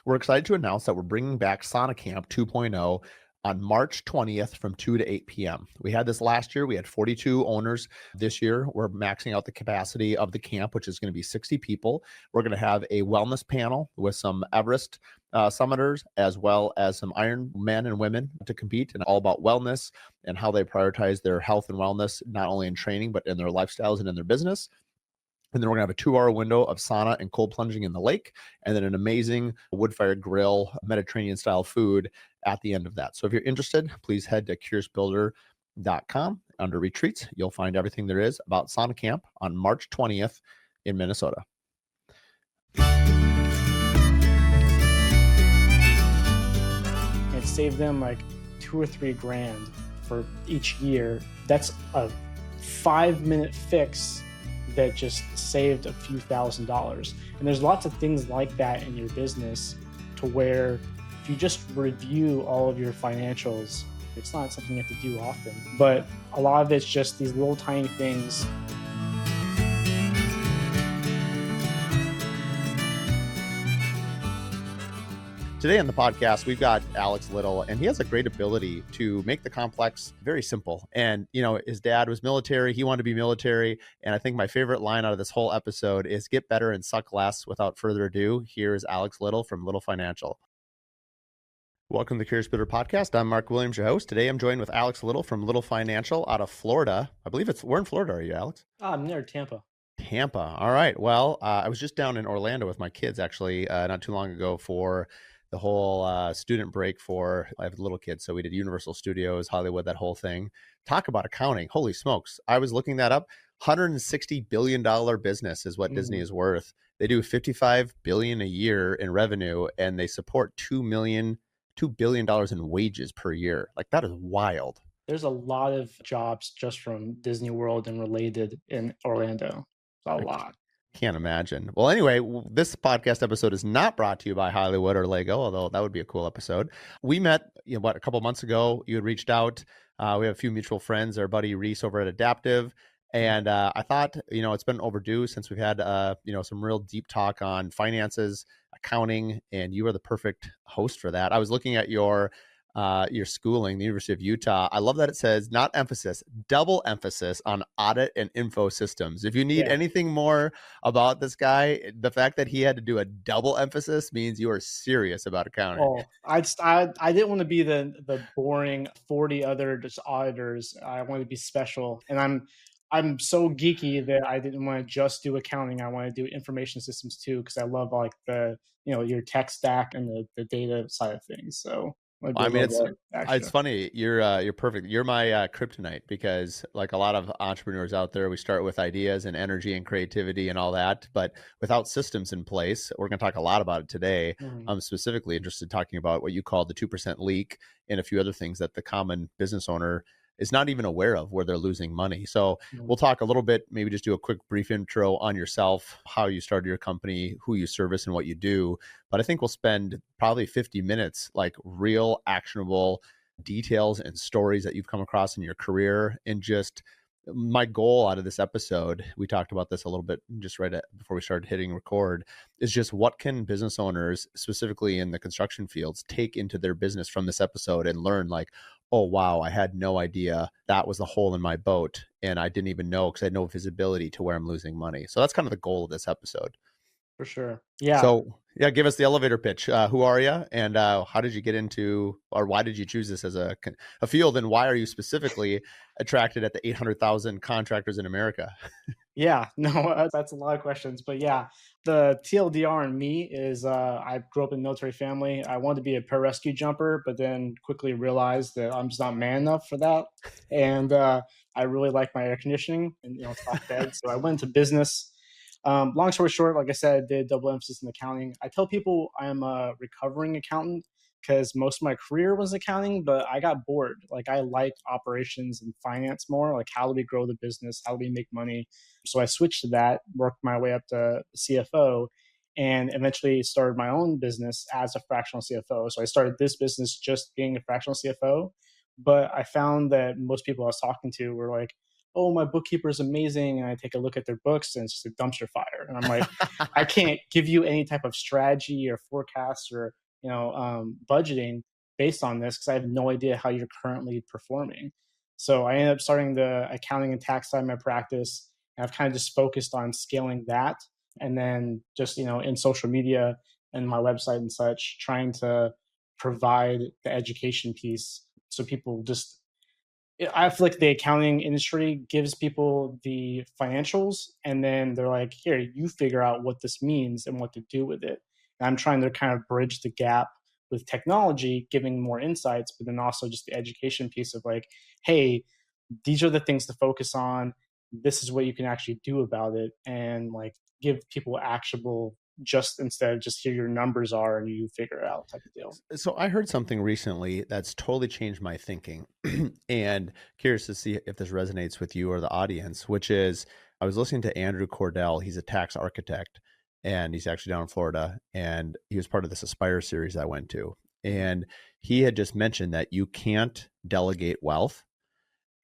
We're excited to announce that we're bringing back Sauna Camp 2.0 on March 20th from 2 to 8 p.m. We had this last year. We had 42 owners. This year, we're maxing out the capacity of the camp, which is going to be 60 people. We're going to have a wellness panel with some Everest summiters, as well as some Iron men and women to compete, and all about wellness and how they prioritize their health and wellness, not only in training, but in their lifestyles and in their business. And then we're going to have a 2 hour window of sauna and cold plunging in the lake, and then an amazing wood fired grill, Mediterranean style food at the end of that. So if you're interested, please head to curiousbuilder.com. Under retreats, you'll find everything there is about Sauna Camp on March 20th in Minnesota. It saved them like 2 or 3 grand for each year. That's a 5-minute fix that just saved a few $1,000s. And there's lots of things like that in your business to where if you just review all of your financials, it's not something you have to do often, but a lot of it's just these little tiny things. Today on the podcast, we've got Alex Little, and he has a great ability to make the complex very simple. And, his dad was military. He wanted to be military. And I think my favorite line out of this whole episode is get better and suck less. Without further ado, here's Alex Little from Little Financial. Welcome to the Curious Builder podcast. I'm Mark Williams, your host. Today, I'm joined with Alex Little from Little Financial out of Florida. I believe we're in Florida. Are you, Alex? I'm near Tampa. Tampa. All right. Well, I was just down in Orlando with my kids, actually, not too long ago for the whole student break I have little kids. So we did Universal Studios, Hollywood, that whole thing. Talk about accounting. Holy smokes. I was looking that up. $160 billion business is what Disney is worth. They do $55 billion a year in revenue, and they support $2 billion in wages per year. Like, that is wild. There's a lot of jobs just from Disney World and related in Orlando. A lot. Can't imagine. Well, anyway, this podcast episode is not brought to you by Hollywood or Lego, although that would be a cool episode. We met, a couple months ago. You had reached out. We have a few mutual friends, our buddy Reese over at Adaptive. And I thought, it's been overdue since we've had, some real deep talk on finances, accounting, and you are the perfect host for that. I was looking at your schooling, the University of Utah. I love that it says not emphasis, double emphasis on audit and info systems. If you need anything more about this guy, the fact that he had to do a double emphasis means you are serious about accounting. Oh, I didn't want to be the boring 40 other just auditors. I wanted to be special, and I'm so geeky that I didn't want to just do accounting. I want to do information systems too, because I love like your tech stack and the data side of things. So I mean, it's funny. You're perfect. You're my kryptonite, because like a lot of entrepreneurs out there, we start with ideas and energy and creativity and all that, but without systems in place. We're going to talk a lot about it today. I'm specifically interested in talking about what you call the 2% leak and a few other things that the common business owner is not even aware of, where they're losing money. So we'll talk a little bit, maybe just do a quick brief intro on yourself, how you started your company, who you service, and what you do. But I think we'll spend probably 50 minutes, like real actionable details and stories that you've come across in your career. And just my goal out of this episode, we talked about this a little bit just before we started hitting record, is just what can business owners, specifically in the construction fields, take into their business from this episode and learn, like, oh, wow, I had no idea that was the hole in my boat. And I didn't even know, because I had no visibility to where I'm losing money. So that's kind of the goal of this episode. For sure. Yeah. So give us the elevator pitch. Who are you, and how did you get into, or why did you choose this as a field, and why are you specifically attracted at the 800,000 contractors in America? Yeah, no, that's a lot of questions, but yeah, the TLDR in me is I grew up in a military family. I wanted to be a pararescue jumper, but then quickly realized that I'm just not man enough for that. And I really like my air conditioning and top bed, so I went into business. Long story short, like I said, I did double emphasis in accounting. I tell people I'm a recovering accountant because most of my career was accounting, but I got bored. Like, I like operations and finance more. Like, how do we grow the business? How do we make money? So I switched to that, worked my way up to CFO, and eventually started my own business as a fractional CFO. So I started this business just being a fractional CFO. But I found that most people I was talking to were like, oh, my bookkeeper is amazing. And I take a look at their books and it's just a dumpster fire. And I'm like, I can't give you any type of strategy or forecast or, budgeting based on this because I have no idea how you're currently performing. So I ended up starting the accounting and tax side of my practice. And I've kind of just focused on scaling that. And then just, in social media and my website and such, trying to provide the education piece so people just I feel like the accounting industry gives people the financials and then they're like, here, you figure out what this means and what to do with it. And I'm trying to kind of bridge the gap with technology, giving more insights, but then also just the education piece of like, hey, these are the things to focus on. This is what you can actually do about it. And like give people actionable just instead of just here your numbers are and you figure it out type of deal. So I heard something recently that's totally changed my thinking, and curious to see if this resonates with you or the audience, which is I was listening to Andrew Cordell. He's a tax architect, and he's actually down in Florida, and he was part of this Aspire series I went to. And he had just mentioned that you can't delegate wealth.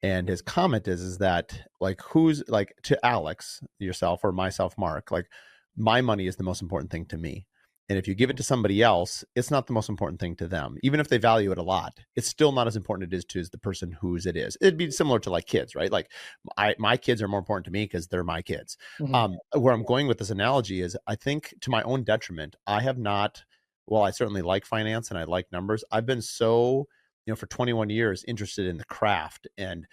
And his comment is that like who's like to Alex, yourself or myself, Mark, like my money is the most important thing to me. And if you give it to somebody else, it's not the most important thing to them. Even if they value it a lot, it's still not as important it is to the person whose it is. It'd be similar to like kids, right? Like my kids are more important to me because they're my kids. Mhm. Where I'm going with this analogy is I think to my own detriment, I have not, well, I certainly like finance and I like numbers. I've been so, for 21 years interested in the craft and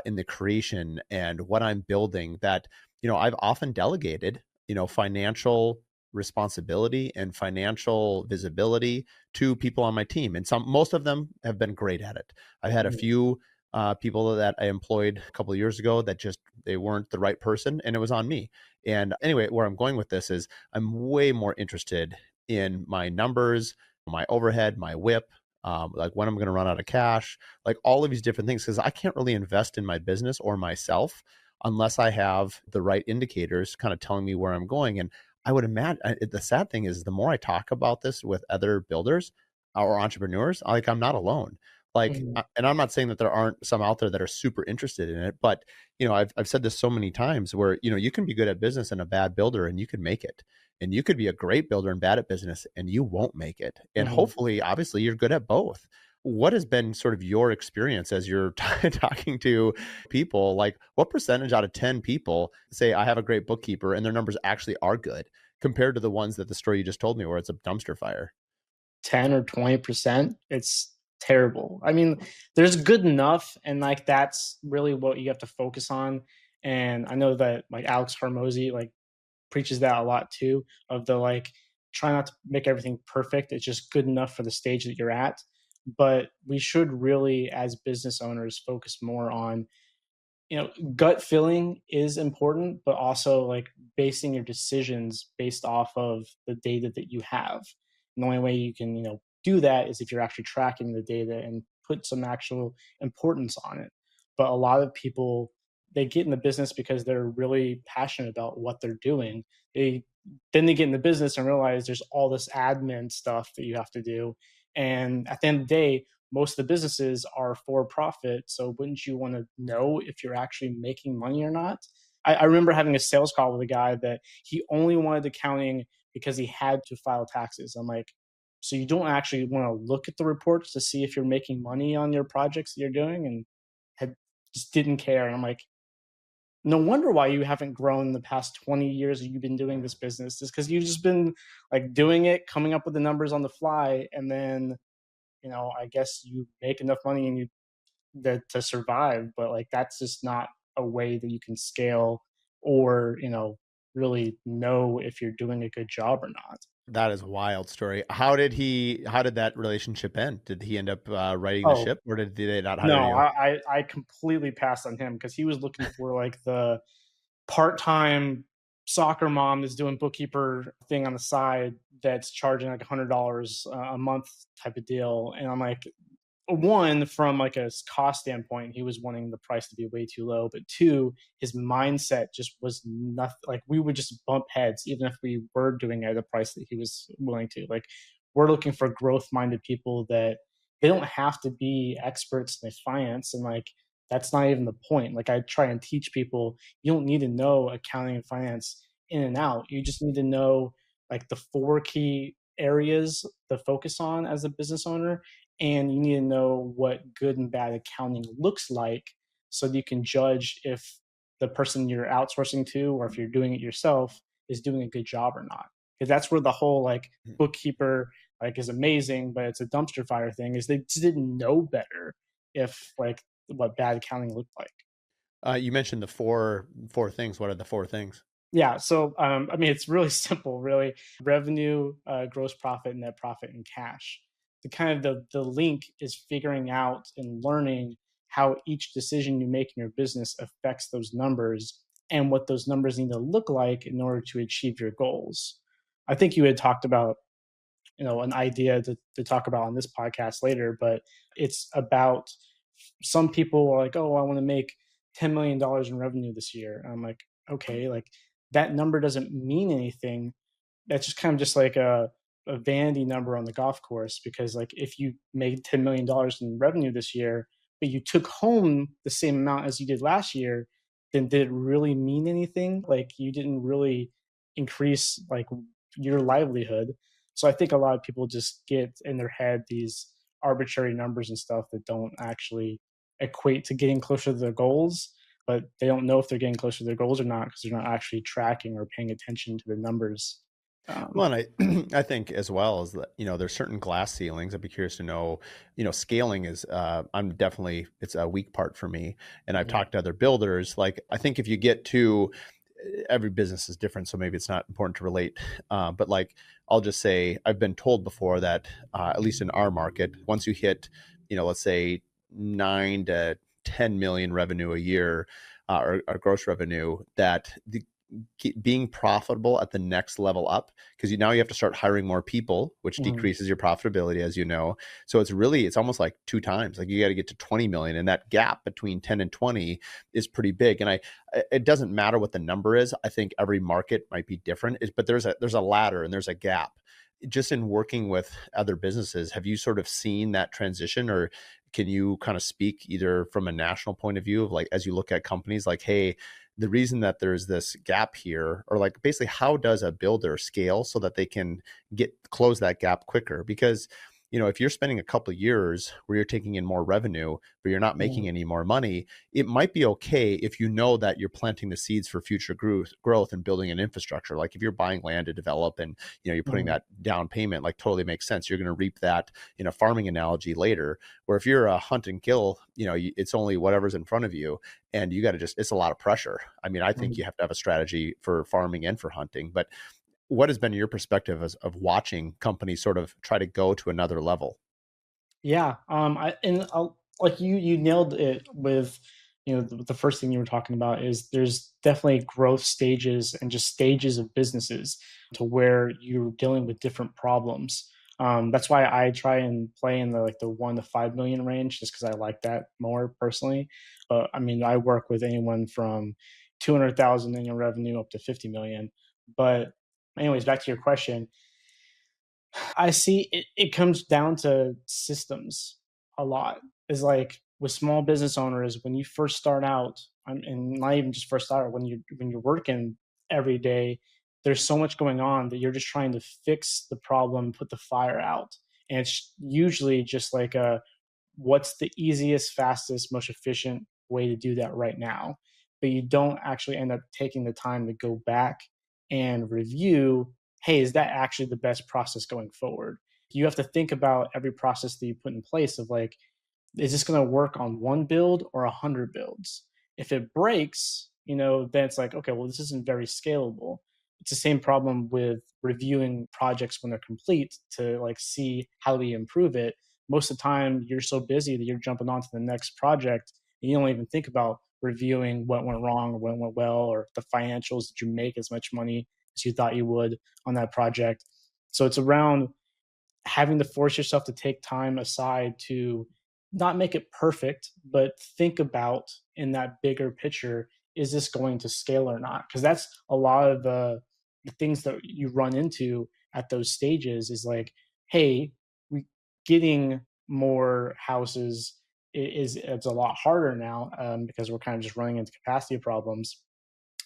in the creation and what I'm building that, I've often delegated, financial responsibility and financial visibility to people on my team. And most of them have been great at it. I've had a Mhm. few people that I employed a couple of years ago that just, they weren't the right person and it was on me. And anyway, where I'm going with this is I'm way more interested in my numbers, my overhead, my whip, like when I'm going to run out of cash, like all of these different things, because I can't really invest in my business or myself unless I have the right indicators kind of telling me where I'm going. And I would imagine the sad thing is the more I talk about this with other builders or entrepreneurs, like I'm not alone. Like, Mhm. and I'm not saying that there aren't some out there that are super interested in it, but I've said this so many times where you can be good at business and a bad builder, and you can make it, and you could be a great builder and bad at business, and you won't make it. And Mhm. hopefully, obviously, you're good at both. What has been sort of your experience as you're talking to people? Like, what percentage out of 10 people say I have a great bookkeeper and their numbers actually are good compared to the ones that the story you just told me where it's a dumpster fire? 10 or 20%, it's terrible. I mean, there's good enough, and like that's really what you have to focus on. And I know that like Alex Hormozy like preaches that a lot too, of the like try not to make everything perfect. It's just good enough for the stage that you're at. But we should really, as business owners, focus more on gut feeling is important, but also like basing your decisions based off of the data that you have. And the only way you can, do that is if you're actually tracking the data and put some actual importance on it. But a lot of people, they get in the business because they're really passionate about what they're doing. They get in the business and realize there's all this admin stuff that you have to do. And at the end of the day, most of the businesses are for profit. So wouldn't you want to know if you're actually making money or not? I remember having a sales call with a guy that he only wanted accounting because he had to file taxes. I'm like, so you don't actually want to look at the reports to see if you're making money on your projects that you're doing, and had just didn't care. And I'm like, no wonder why you haven't grown in the past 20 years that you've been doing this business, is because you've just been like doing it, coming up with the numbers on the fly, and then I guess you make enough money and you that to survive, but like that's just not a way that you can scale or, really know if you're doing a good job or not. That is a wild story. How did that relationship end? Did he end up righting the Oh, ship or did they not hire no, you? I completely passed on him because he was looking for like the part-time soccer mom that's doing bookkeeper thing on the side that's charging like $100 a month type of deal. And I'm like, one, from like a cost standpoint, he was wanting the price to be way too low, but two, his mindset just was nothing. Like we would just bump heads even if we were doing it at a price that he was willing to. Like we're looking for growth minded people that they don't have to be experts in finance, and like that's not even the point. Like I try and teach people, you don't need to know accounting and finance in and out. You just need to know like the four key areas to focus on as a business owner, and you need to know what good and bad accounting looks like so that you can judge if the person you're outsourcing to or if you're doing it yourself is doing a good job or not. Because that's where the whole like bookkeeper like is amazing, but it's a dumpster fire thing. Is they just didn't know better if like what bad accounting looked like. You mentioned the four things. What are the four things? Yeah, so I mean, it's really simple, really. Revenue, gross profit, net profit, and cash. The kind of the link is figuring out and learning how each decision you make in your business affects those numbers and what those numbers need to look like in order to achieve your goals. I think you had talked about an idea to talk about on this podcast later, but it's about some people are like, oh, I want to make $10 million in revenue this year. And I'm like, okay, like that number doesn't mean anything. That's just kind of just like a vanity number on the golf course, because like if you made $10 million in revenue this year but you took home the same amount as you did last year, then did it really mean anything? Like you didn't really increase like your livelihood. So I think a lot of people just get in their head these arbitrary numbers and stuff that don't actually equate to getting closer to their goals, but they don't know if they're getting closer to their goals or not because they're not actually tracking or paying attention to the numbers. Well, and I think as well as that, there's certain glass ceilings. I'd be curious to know, scaling is, I'm definitely, it's a weak part for me. And I've Yeah. talked to other builders. Like, I think if you get to, every business is different, so maybe it's not important to relate. But like, I'll just say, I've been told before that, at least in our market, once you hit, let's say 9 to 10 million revenue a year, or gross revenue, that being profitable at the next level up, because now you have to start hiring more people, which Mhm. decreases your profitability, as you know. So it's almost like two times. Like you got to get to 20 million, and that gap between 10 and 20 is pretty big. And it doesn't matter what the number is. I think every market might be different, but there's a ladder and there's a gap. Just in working with other businesses, have you sort of seen that transition, or can you kind of speak either from a national point of view of like, as you look at companies like, hey, the reason that there's this gap here, or like basically how does a builder scale so that they can close that gap quicker? Because if you're spending a couple of years where you're taking in more revenue but you're not making Mhm. any more money, it might be okay if you know that you're planting the seeds for future growth and building an infrastructure. Like if you're buying land to develop and you're putting Mhm. that down payment, like totally makes sense. You're going to reap that in a farming analogy later. Where if you're a hunt and kill, it's only whatever's in front of you, and you got to it's a lot of pressure. I mean, I think Mhm. you have to have a strategy for farming and for hunting. But what has been your perspective of watching companies sort of try to go to another level? Yeah, like you nailed it with the first thing you were talking about is there's definitely growth stages and just stages of businesses to where you're dealing with different problems. That's why I try and play in the like the 1 to 5 million range, just because I like that more personally. But I mean, I work with anyone from 200,000 in revenue up to 50 million. But anyways, back to your question, I see it comes down to systems a lot. Is like with small business owners, when you first start out, and not even just first start, when you're working every day, there's so much going on that you're just trying to fix the problem, put the fire out. And it's usually just like a what's the easiest, fastest, most efficient way to do that right now. But you don't actually end up taking the time to go back and review, hey, is that actually the best process going forward? You have to think about every process that you put in place of like, is this going to work on one build or 100 builds? If it breaks, then it's like, okay, well, this isn't very scalable. It's the same problem with reviewing projects when they're complete to like see how do we improve it. Most of the time, you're so busy that you're jumping on to the next project and you don't even think about reviewing what went wrong or what went well or the financials. Did you make as much money as you thought you would on that project? So it's around having to force yourself to take time aside to not make it perfect, but think about in that bigger picture, is this going to scale or not? Because that's a lot of the things that you run into at those stages is like, hey, we getting more houses it's a lot harder now, because we're kind of just running into capacity problems.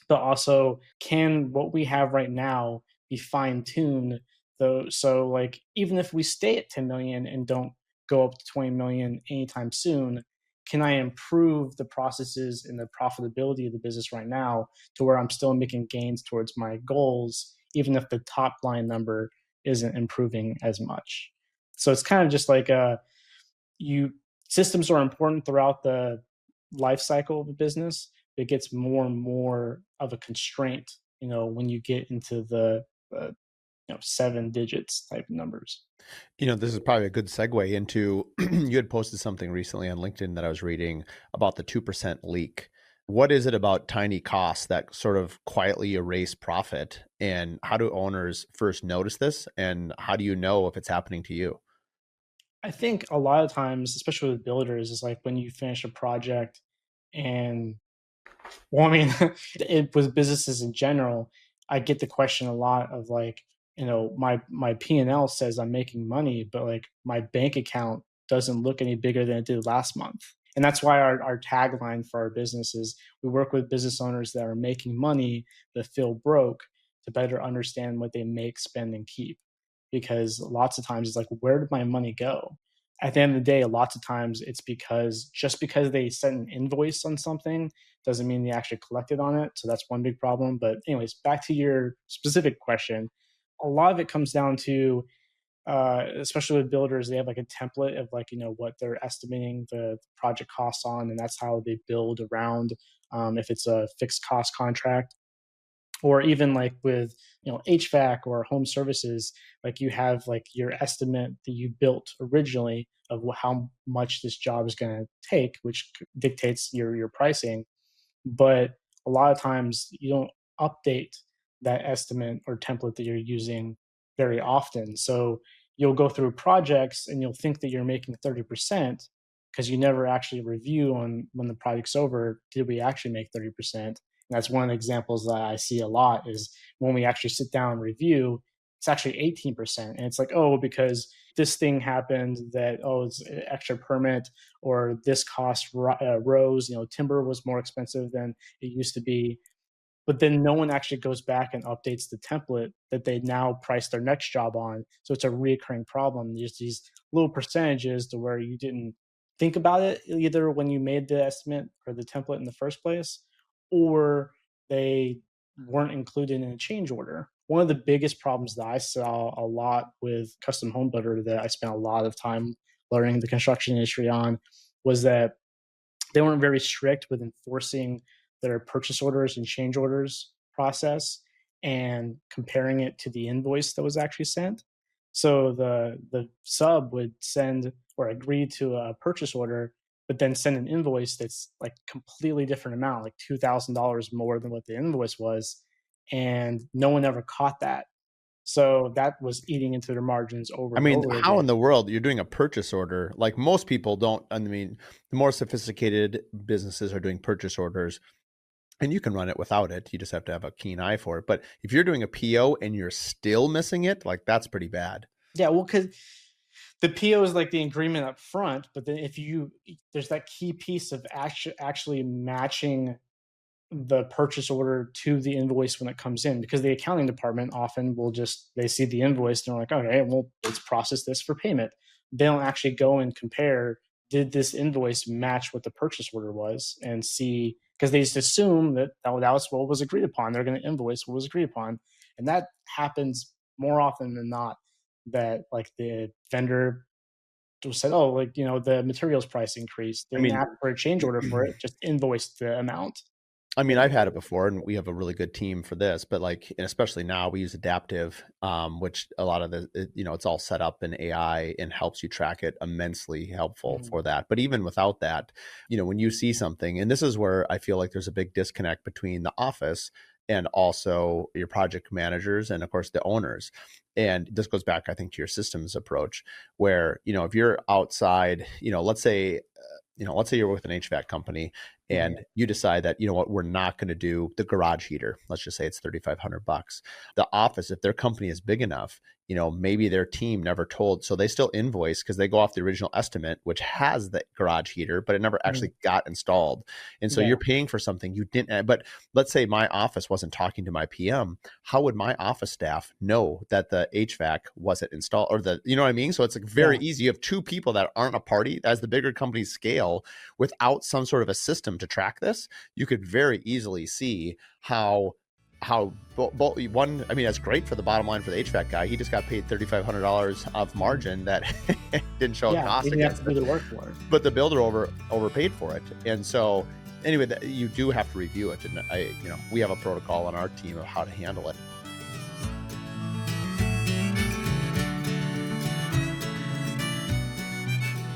But also, can what we have right now be fine tuned though? So like, even if we stay at 10 million and don't go up to 20 million anytime soon, can I improve the processes and the profitability of the business right now to where I'm still making gains towards my goals, even if the top line number isn't improving as much? So it's kind of just like you systems are important throughout the life cycle of a business. It gets more and more of a constraint, when you get into the 7 digits type numbers. This is probably a good segue into you had posted something recently on LinkedIn that I was reading about the 2% leak. What is it about tiny costs that sort of quietly erase profit? And how do owners first notice this? And how do you know if it's happening to you? I think a lot of times, especially with builders, is like when you finish a project and, well, I mean, with businesses in general, I get the question a lot of like, my P&L says I'm making money, but like my bank account doesn't look any bigger than it did last month. And that's why our tagline for our business is we work with business owners that are making money but feel broke to better understand what they make, spend, and keep. Because lots of times it's like, where did my money go? At the end of the day, lots of times it's because just because they sent an invoice on something doesn't mean they actually collected on it. So that's one big problem. But anyways, back to your specific question. A lot of it comes down to, especially with builders, they have like a template of like, what they're estimating the project costs on, and that's how they build around, if it's a fixed cost contract. Or even like with, HVAC or home services, like you have like your estimate that you built originally of how much this job is going to take, which dictates your pricing. But a lot of times you don't update that estimate or template that you're using very often. So you'll go through projects and you'll think that you're making 30% because you never actually review on when the project's over, did we actually make 30%? And that's one of the examples that I see a lot is when we actually sit down and review, it's actually 18%. And it's like, oh, because this thing happened that, oh, it's an extra permit, or this cost rose, timber was more expensive than it used to be. But then no one actually goes back and updates the template that they now price their next job on. So it's a reoccurring problem. There's these little percentages to where you didn't think about it either when you made the estimate or the template in the first place, or they weren't included in a change order. One of the biggest problems that I saw a lot with custom home builder that I spent a lot of time learning the construction industry on was that they weren't very strict with enforcing their purchase orders and change orders process and comparing it to the invoice that was actually sent. So the sub would send or agree to a purchase order, but then send an invoice that's like completely different amount, like $2,000 more than what the invoice was, and no one ever caught that. So that was eating into their margins over I and mean, over how again. in the world you're doing a purchase order? Like most people don't, I mean, the more sophisticated businesses are doing purchase orders and you can run it without it. You just have to have a keen eye for it. But if you're doing a PO and you're still missing it, like that's pretty bad. Yeah, well, because the PO is like the agreement up front, but then if there's that key piece of actually matching the purchase order to the invoice when it comes in, because the accounting department often will just they see the invoice and they're like, okay, well, let's process this for payment. They don't actually go and compare, did this invoice match what the purchase order was, and see, because they just assume that was what was agreed upon. They're going to invoice what was agreed upon, and that happens more often than not. That like the vendor just said, oh, like, the materials price increased. They I didn't mean, ask for a change order for it, just invoiced the amount. I mean, And I've had it before, and we have a really good team for this. But like, and especially now, we use Adaptive, which a lot of it's all set up in AI and helps you track it. Immensely helpful mm, for that. But even without that, when you see something, and this is where I feel like there's a big disconnect between the office and also your project managers and of course the owners. And this goes back, I think, to your systems approach, where if you're outside, let's say you're with an HVAC company mhm. and you decide that, what, we're not going to do the garage heater. Let's just say it's 3,500 bucks. The office, if their company is big enough, maybe their team never told. So they still invoice because they go off the original estimate, which has the garage heater, but it never actually got installed. And so Yeah. you're paying for something you didn't. But let's say my office wasn't talking to my PM. How would my office staff know that the HVAC wasn't installed, or you know what I mean? So it's like very Yeah. easy. You have two people that aren't a party. As the bigger companies scale, without some sort of a system to track this, you could very easily see how one, I mean, that's great for the bottom line for the HVAC guy. He just got paid $3,500 of margin that didn't show a Yeah. They cost didn't have to against do it, the work for it. but the builder overpaid for it. And so anyway, you do have to review it. And we have a protocol on our team of how to handle it.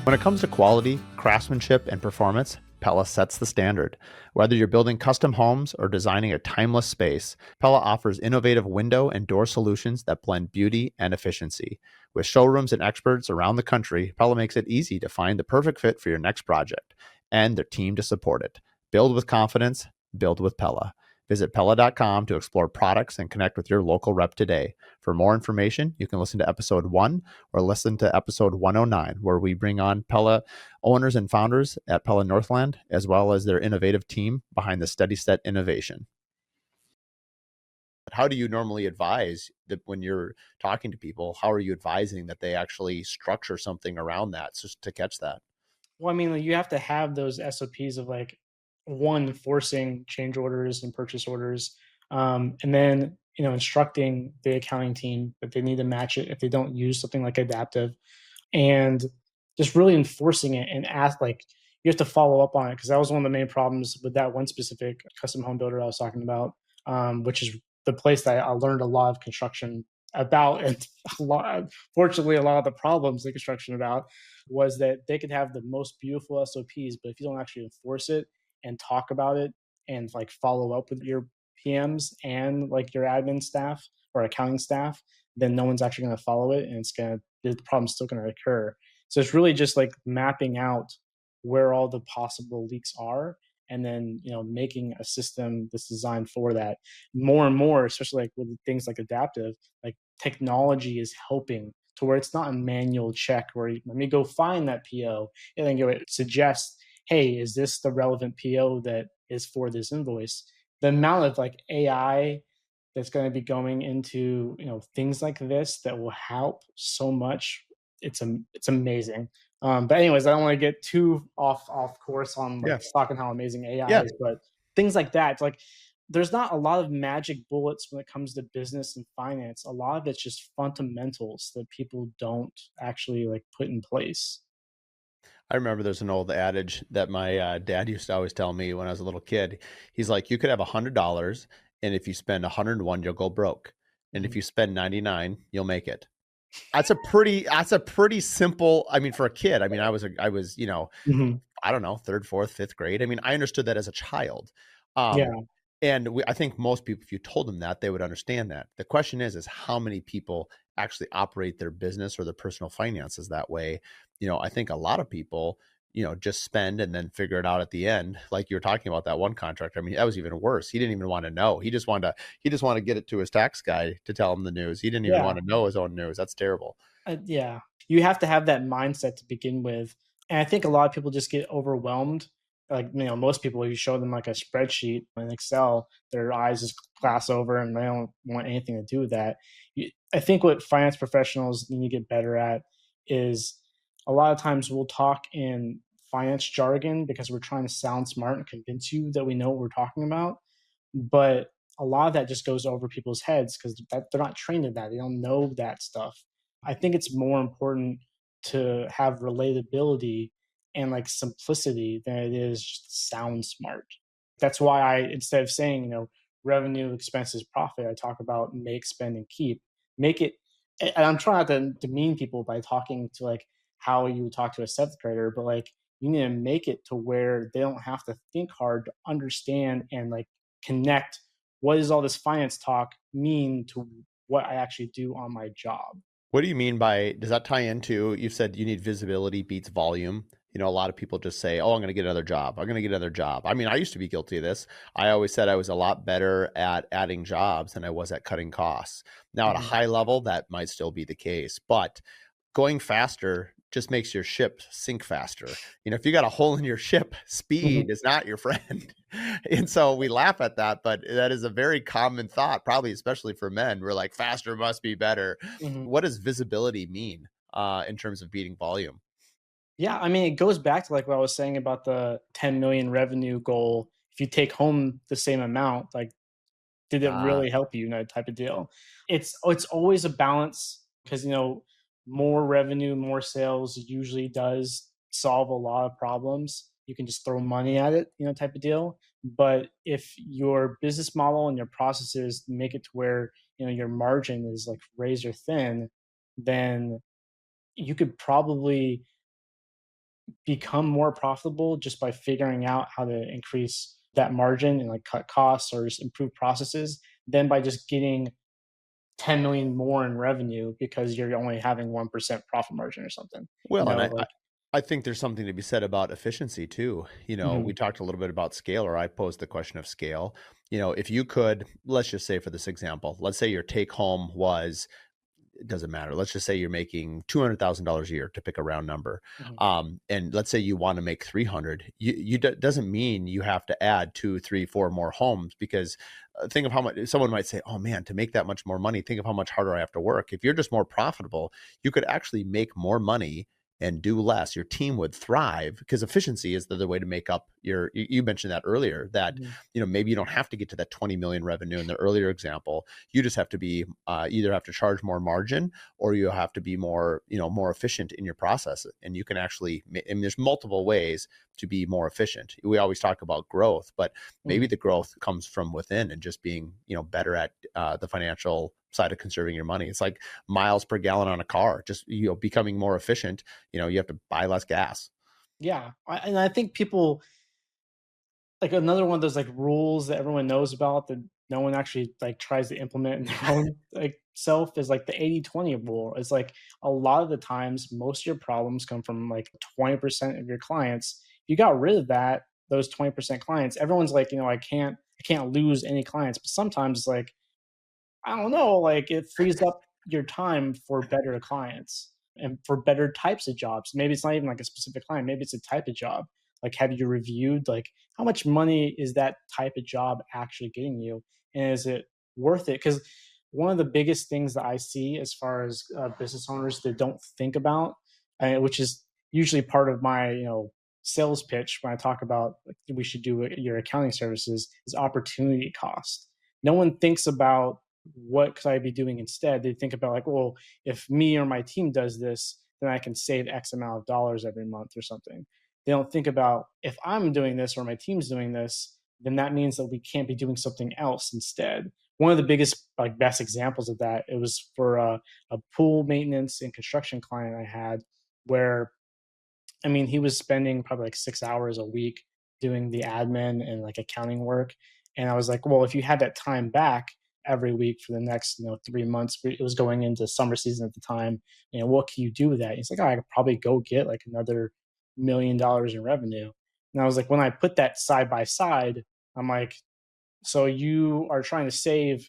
When it comes to quality, craftsmanship, and performance, Pella sets the standard. Whether you're building custom homes or designing a timeless space, Pella offers innovative window and door solutions that blend beauty and efficiency. With showrooms and experts around the country, Pella makes it easy to find the perfect fit for your next project and their team to support it. Build with confidence, build with Pella. Visit Pella.com to explore products and connect with your local rep today. For more information, you can listen to episode 1 or listen to episode 109, where we bring on Pella owners and founders at Pella Northland, as well as their innovative team behind the Steady Set innovation. How do you normally advise that when you're talking to people? How are you advising that they actually structure something around that just to catch that? Well, I mean, like, you have to have those SOPs of like one enforcing change orders and purchase orders, and then instructing the accounting team that they need to match it if they don't use something like adaptive, and just really enforcing it and ask like you have to follow up on it because that was one of the main problems with that one specific custom home builder I was talking about, which is the place that I learned a lot of construction about, and fortunately, a lot of the problems in construction about was that they could have the most beautiful SOPs, but if you don't actually enforce it and talk about it and like follow up with your PMs and like your admin staff or accounting staff, then no one's actually going to follow it, and the problem's still going to occur. So it's really just like mapping out where all the possible leaks are, and then making a system that's designed for that. More and more, especially like with things like adaptive, like technology is helping to where it's not a manual check where let me go find that PO and then go suggest, hey, is this the relevant PO that is for this invoice? The amount of like AI that's going to be going into things like this that will help so much. It's amazing. But anyways, I don't want to get too off course on like Yeah. talking how amazing AI Yeah. is, but things like that. It's like there's not a lot of magic bullets when it comes to business and finance. A lot of it's just fundamentals that people don't actually like put in place. I remember there's an old adage that my dad used to always tell me when I was a little kid. He's like, you could have $100, and if you spend 101, you'll go broke. And if Mhm. you spend 99, you'll make it. That's a pretty simple. I mean, for a kid, I mean, I was, Mhm. I don't know, third, fourth, fifth grade. I mean, I understood that as a child. Yeah, And I think most people, if you told them that, they would understand that. The question is how many people actually operate their business or their personal finances that way? I think a lot of people, just spend and then figure it out at the end. Like you were talking about that one contractor. I mean, that was even worse. He didn't even want to know. He just wanted to get it to his tax guy to tell him the news. He didn't even yeah. want to know his own news. That's terrible. Yeah, you have to have that mindset to begin with, and I think a lot of people just get overwhelmed. Like most people, you show them like a spreadsheet in Excel, their eyes just glass over, and they don't want anything to do with that. I think what finance professionals need to get better at is a lot of times we'll talk in finance jargon because we're trying to sound smart and convince you that we know what we're talking about, but a lot of that just goes over people's heads because they're not trained in that. They don't know that stuff. I think it's more important to have relatability and like simplicity than it is just sound smart. That's why I, instead of saying, revenue, expenses, profit, I talk about make, spend, and keep. Make it, and I'm trying not to demean people by talking to like how you would talk to a seventh grader, but like you need to make it to where they don't have to think hard to understand and like connect what does all this finance talk mean to what I actually do on my job. What do you mean by, does that tie into, you said you need visibility beats volume? a lot of people just say, "Oh, I'm going to get another job. I'm going to get another job." I mean, I used to be guilty of this. I always said I was a lot better at adding jobs than I was at cutting costs. Now, at a Mhm. high level, that might still be the case, but going faster just makes your ship sink faster. If you got a hole in your ship, speed Mhm. is not your friend. And so we laugh at that, but that is a very common thought, probably especially for men. We're like, faster must be better. Mhm. What does visibility mean in terms of beating volume? Yeah, I mean, it goes back to like what I was saying about the 10 million revenue goal. If you take home the same amount, like, did it Ah, really help you, type of deal? It's always a balance because more revenue, more sales usually does solve a lot of problems. You can just throw money at it, type of deal. But if your business model and your processes make it to where your margin is like razor thin, then you could probably become more profitable just by figuring out how to increase that margin and like cut costs or just improve processes than by just getting 10 million more in revenue because you're only having 1% profit margin or something. well, and Like, I think there's something to be said about efficiency too. We mhm, talked a little bit about scale, or I posed the question of scale. If you could, let's just say for this example, let's say your take home was, it doesn't matter. Let's just say you're making $200,000 a year, to pick a round number. mhm, And let's say you want to make 300. Doesn't mean you have to add two, three, four more homes, because think of how much someone might say, "Oh man, to make that much more money, think of how much harder I have to work." If you're just more profitable, you could actually make more money and do less. Your team would thrive because efficiency is the way to make up you mentioned that earlier, that mhm, maybe you don't have to get to that 20 million revenue in the earlier example. You just have to be either have to charge more margin, or you have to be more efficient in your process. And you can actually, and there's multiple ways to be more efficient. We always talk about growth, but maybe mhm. the growth comes from within and just being better at the financial side of conserving your money. It's like miles per gallon on a car, just becoming more efficient. You have to buy less gas. Yeah, and I think people like another one of those like rules that everyone knows about that no one actually like tries to implement in their own like self is like the 80-20 rule. It's like a lot of the times most of your problems come from like 20% of your clients. You got rid of those 20% clients. Everyone's like, I can't lose any clients. But sometimes it's like, I don't know, like it frees up your time for better clients and for better types of jobs. Maybe it's not even like a specific client, maybe it's a type of job. Like, have you reviewed like how much money is that type of job actually getting you? And is it worth it? Because one of the biggest things that I see as far as business owners that don't think about, which is usually part of my sales pitch when I talk about like we should do your accounting services, is opportunity cost. No one thinks about what could I be doing instead? They think about like, well, if me or my team does this, then I can save X amount of dollars every month or something. They don't think about if I'm doing this or my team's doing this, then that means that we can't be doing something else instead. One of the biggest, like, best examples of that, it was for a pool maintenance and construction client I had, where I mean, he was spending probably like 6 hours a week doing the admin and like accounting work. And I was like, well, if you had that time back every week for the next, 3 months, it was going into summer season at the time, what can you do with that? He's like, oh, I could probably go get like another $1 million in revenue. And I was like, when I put that side by side, I'm like, so you are trying to save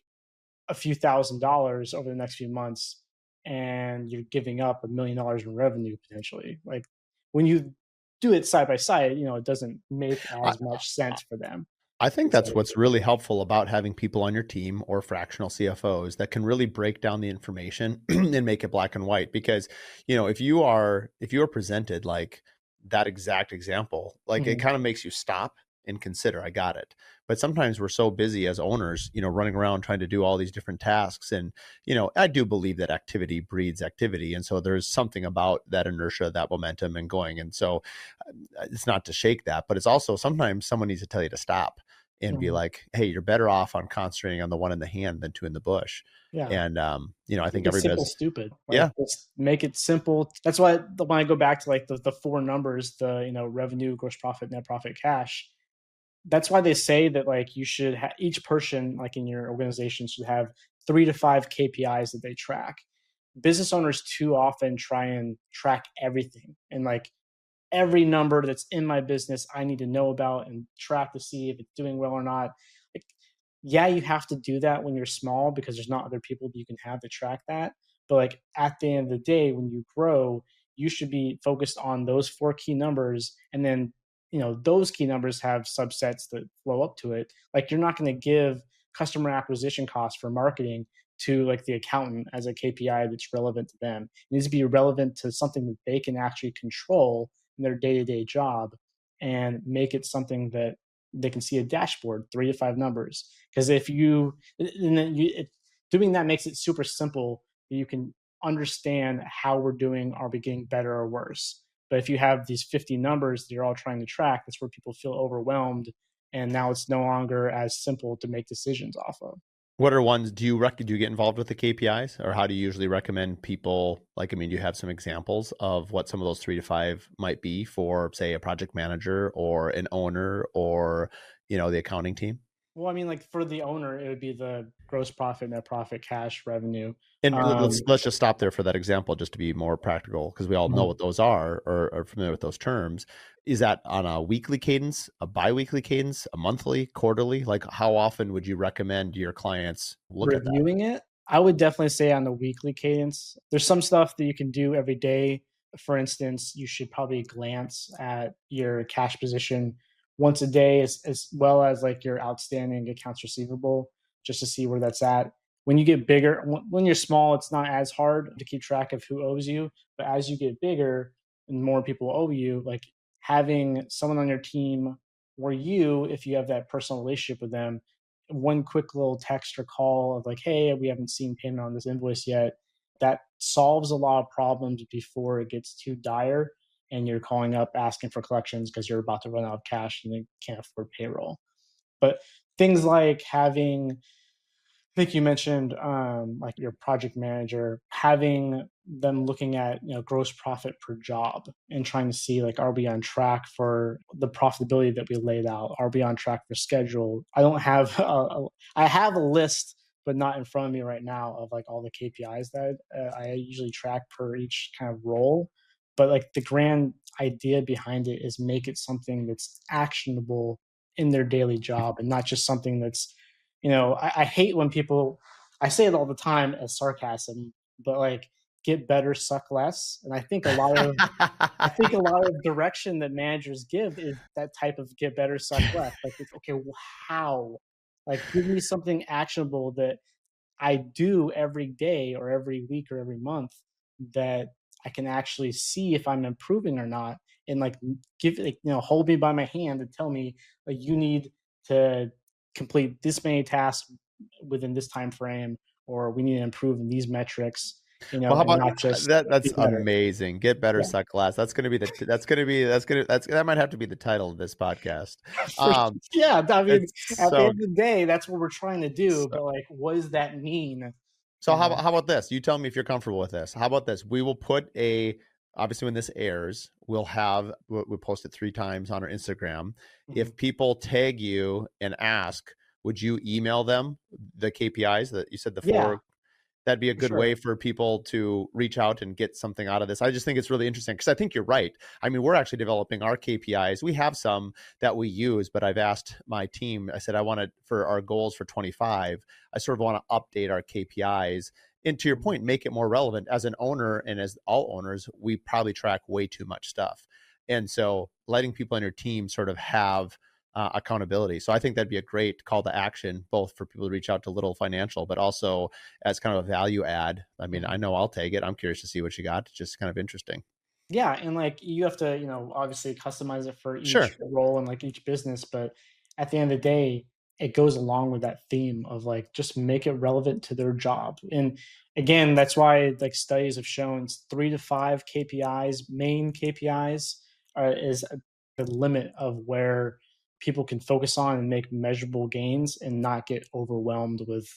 a few $1,000s over the next few months and you're giving up $1 million in revenue potentially. Like, when you do it side by side, it doesn't make I, as much sense for them. I think It's that's like, what's really helpful about having people on your team or fractional CFOs that can really break down the information and make it black and white. Because, if you are presented like that exact example, like it mhm, kind of makes you stop and consider, I got it. But sometimes we're so busy as owners, running around trying to do all these different tasks. And, I do believe that activity breeds activity. And so there's something about that inertia, that momentum and going. And so it's not to shake that, but it's also sometimes someone needs to tell you to stop and be mhm. like, "Hey, you're better off on concentrating on the one in the hand than two in the bush." Yeah. And I Keep think it simple, everybody's, stupid. Like, yeah, just make it simple. That's why when I go back to like the four numbers, the revenue, gross profit, net profit, cash. That's why they say that like you should each person like in your organization should have 3 to 5 KPIs that they track. Business owners too often try and track everything and like every number that's in my business I need to know about and track to see if it's doing well or not. Like, yeah, you have to do that when you're small because there's not other people that you can have to track that. But like at the end of the day, when you grow, you should be focused on those four key numbers. And then, those key numbers have subsets that flow up to it. Like you're not going to give customer acquisition costs for marketing to like the accountant as a KPI that's relevant to them. It needs to be relevant to something that they can actually control in their day-to-day job and make it something that they can see a dashboard, 3 to 5 numbers. Because if you, and then doing that makes it super simple. You can understand how we're doing. Are we getting better or worse? But if you have these 50 numbers that you're all trying to track, that's where people feel overwhelmed. And now it's no longer as simple to make decisions off of. What are ones do you get involved with the KPIs, or how do you usually recommend people, like, I mean, do you have some examples of what some of those 3 to 5 might be for, say, a project manager or an owner or, the accounting team? Well, I mean, like for the owner, it would be the gross profit, net profit, cash revenue. And let's Um, let's just stop there for that example, just to be more practical, because we all know what those are, or are familiar with those terms. Is that on a weekly cadence, a biweekly cadence, a monthly, quarterly? Like, how often would you recommend your clients look at that? Reviewing it, I would definitely say on the weekly cadence. There's some stuff that you can do every day. For instance, you should probably glance at your cash position once a day, as well as like your outstanding accounts receivable, just to see where that's at. When you get bigger, when you're small, it's not as hard to keep track of who owes you. But as you get bigger and more people owe you, like having someone on your team or you, if you have that personal relationship with them, one quick little text or call of like, hey, we haven't seen payment on this invoice yet. That solves a lot of problems before it gets too dire and you're calling up asking for collections because you're about to run out of cash and you can't afford payroll. But things like having, I think you mentioned like your project manager having them looking at gross profit per job and trying to see like, are we on track for the profitability that we laid out? Are we on track for schedule? I don't have I have a list, but not in front of me right now of like all the KPIs that I usually track per each kind of role. But like the grand idea behind it is make it something that's actionable in their daily job and not just something that's I hate when people, I say it all the time as sarcasm, but like get better, suck less. And I think a lot of direction that managers give is that type of get better, suck less. Like, it's, okay, well, how? Like, give me something actionable that I do every day or every week or every month that I can actually see if I'm improving or not, and like give like hold me by my hand and tell me like you need to complete this many tasks within this time frame, or we need to improve in these metrics, Well, how and about not just that's be better. amazing. Get better, Yeah, suck less. That might have to be the title of this podcast. for, Um, yeah. I mean, it's at the so end of the day, that's what we're trying to do. so But like, what does that mean? So You how know? how about this? You tell me if you're comfortable with this. How about this? We will put a obviously when this airs, we'll post it 3 times on our Instagram. Mhm. If people tag you and ask, would you email them the KPIs that you said the Yeah, four? That'd be a for good sure. way for people to reach out and get something out of this. I just think it's really interesting because I think you're right. I mean, we're actually developing our KPIs. We have some that we use, but I've asked my team, I said, I want to, for our goals for 25, I sort of want to update our KPIs. And to your Mhm. point, make it more relevant. As an owner and as all owners, we probably track way too much stuff. And so letting people on your team sort of have accountability. So I think that'd be a great call to action, both for people to reach out to Little Financial, but also as kind of a value add. I mean, I Mhm. know I'll take it. I'm curious to see what you got. It's just kind of interesting. Yeah, and like you have to, obviously customize it for each Sure. role and like each business, but at the end of the day, it goes along with that theme of like just make it relevant to their job. And again, that's why like studies have shown 3 to 5 KPIs, main KPIs, is the limit of where people can focus on and make measurable gains and not get overwhelmed with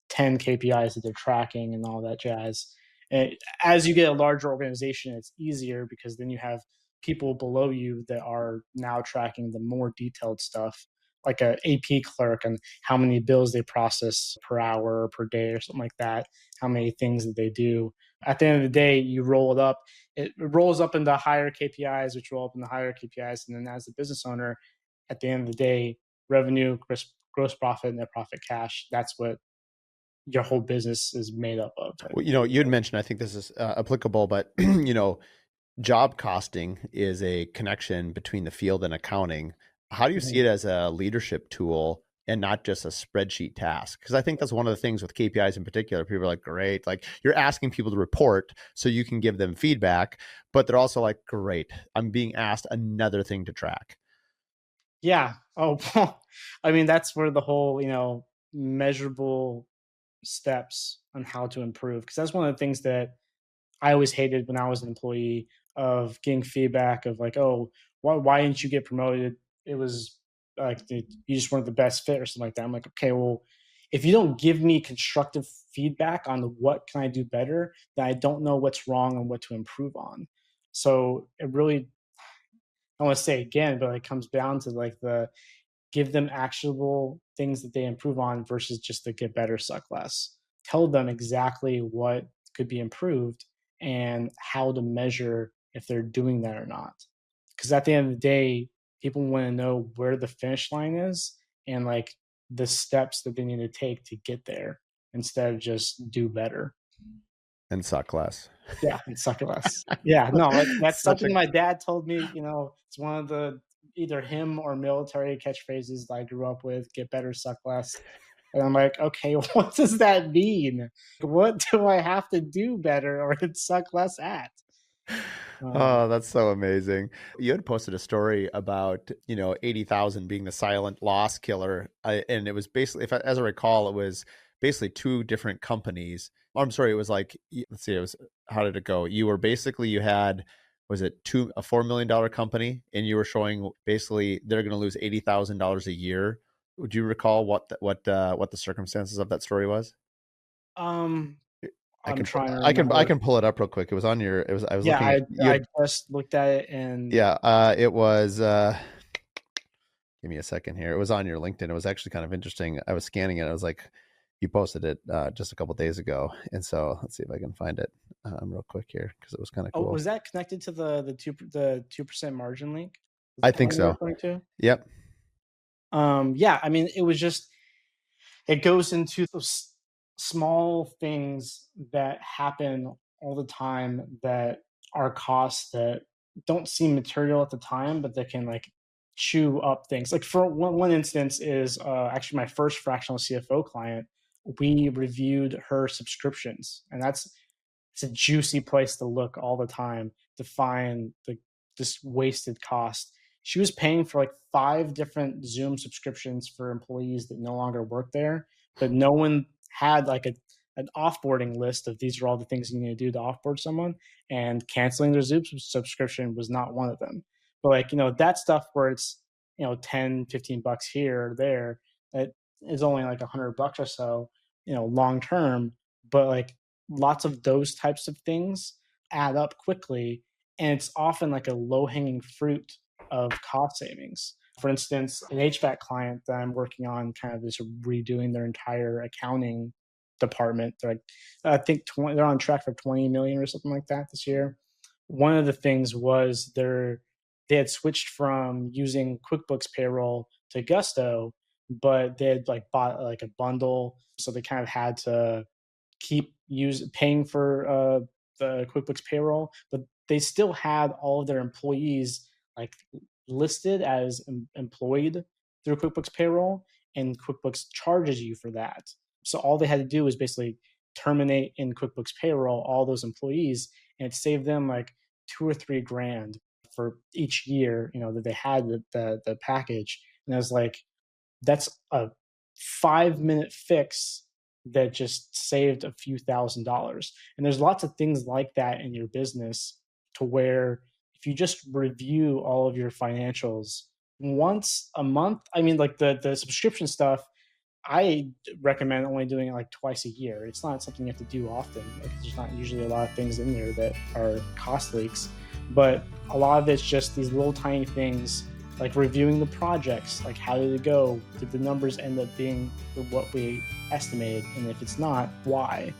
10 KPIs that they're tracking and all that jazz. And as you get a larger organization, it's easier because then you have people below you that are now tracking the more detailed stuff, like a AP clerk and how many bills they process per hour or per day or something like that, how many things that they do. At the end of the day, you roll it up. It rolls up into higher KPIs, which roll up into higher KPIs. And then as the business owner, at the end of the day, revenue, gross profit, net profit, cash, that's what your whole business is made up of. Well, you had mentioned, I think this is applicable, but job costing is a connection between the field and accounting. How do you see Mhm. it as a leadership tool and not just a spreadsheet task? Because I think that's one of the things with KPIs in particular. People are like, great, like you're asking people to report so you can give them feedback, but they're also like, great, I'm being asked another thing to track. Yeah. Oh, I mean, that's where the whole, measurable steps on how to improve. Because that's one of the things that I always hated when I was an employee of getting feedback of like, oh, why didn't you get promoted? It was like you just weren't the best fit or something like that. I'm like, okay, well, if you don't give me constructive feedback on the what can I do better, then I don't know what's wrong and what to improve on. So it really, I want to say again, but it comes down to like the give them actionable things that they improve on versus just the get better, suck less. Tell them exactly what could be improved and how to measure if they're doing that or not. Because at the end of the day, people want to know where the finish line is and like the steps that they need to take to get there instead of just do better. And suck less. Yeah, and suck less. Yeah, no, that's Such a something my dad told me, it's one of the either him or military catchphrases that I grew up with, "Get better, suck less." And I'm like, "Okay, what does that mean? What do I have to do better or suck less at?" Um, Oh, that's so amazing. You had posted a story about, 80,000 being the silent loss killer. And it was basically, as I recall, it was basically two different companies. Oh, I'm sorry. It was like, let's see, how did it go? You had, was it a $4 million company, and you were showing basically they're going to lose $80,000 a year. Would you recall what the circumstances of that story was? um, I I'm can, trying to I remember. can pull it up real quick. It was on your, I was Yeah, looking at, you I had, just looked at it and yeah, it was, give me a second here. It was on your LinkedIn. It was actually kind of interesting. I was scanning it. I was like, you posted it just a couple days ago, and so let's see if I can find it real quick here because it was kind of oh, cool. was that connected to the 2% margin link? Was I that the think one you're so. referring to? Yep. Yeah, I mean, it was just it goes into those small things that happen all the time that are costs that don't seem material at the time, but that can like chew up things. Like for one instance is actually my first fractional CFO client. We reviewed her subscriptions, and that's it's a juicy place to look all the time to find the this wasted cost. She was paying for like 5 different Zoom subscriptions for employees that no longer work there, but no one had like an offboarding list of these are all the things you need to do to offboard someone, and canceling their Zoom subscription was not one of them. But like, that stuff where it's, 10, $15 here or there, that is only like $100 or so, long term. But like lots of those types of things add up quickly, and it's often like a low hanging fruit of cost savings. For instance, an HVAC client that I'm working on kind of is redoing their entire accounting department. They're like, I think they're on track for 20 million or something like that this year. One of the things was they had switched from using QuickBooks payroll to Gusto, but they had like bought like a bundle, so they kind of had to keep paying for the QuickBooks payroll, but they still had all of their employees like listed as employed through QuickBooks payroll, and QuickBooks charges you for that. So all they had to do was basically terminate in QuickBooks payroll all those employees, and it saved them like 2 or 3 grand for each year, that they had the package. And I was like, that's a 5 minute fix that just saved a few $1,000s. And there's lots of things like that in your business to where if you just review all of your financials once a month, I mean, like the subscription stuff, I recommend only doing it like twice a year. It's not something you have to do often. Like, there's not usually a lot of things in there that are cost leaks, but a lot of it's just these little tiny things like reviewing the projects, like how did it go? Did the numbers end up being what we estimated? And if it's not, why?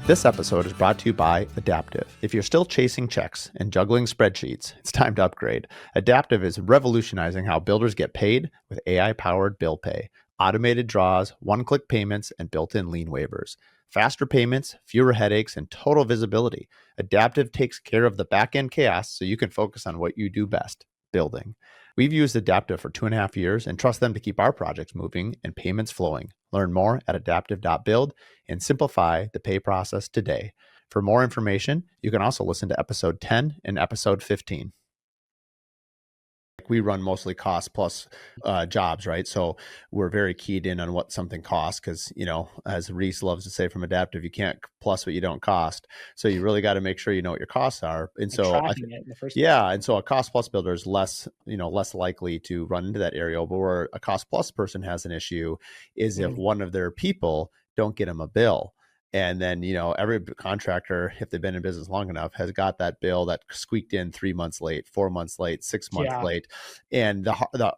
This episode is brought to you by Adaptive. If you're still chasing checks and juggling spreadsheets, it's time to upgrade. Adaptive is revolutionizing how builders get paid with AI-powered bill pay, automated draws, one-click payments, and built-in lien waivers. Faster payments, fewer headaches, and total visibility. Adaptive takes care of the back-end chaos so you can focus on what you do best, building. We've used Adaptive for 2.5 years and trust them to keep our projects moving and payments flowing. Learn more at adaptive.build and simplify the pay process today. For more information, you can also listen to episode 10 and episode 15. We run mostly cost plus jobs, right? So we're very keyed in on what something costs because, as Reese loves to say from Adaptive, you can't plus what you don't cost. So you really got to make sure you know what your costs are. And And so tracking it in the first place. yeah, and so a cost plus builder is less likely to run into that area. But where a cost plus person has an issue is if Mhm. one of their people don't get them a bill. And then, every contractor, if they've been in business long enough, has got that bill that squeaked in 3 months late, 4 months late, 6 months Yeah. late. And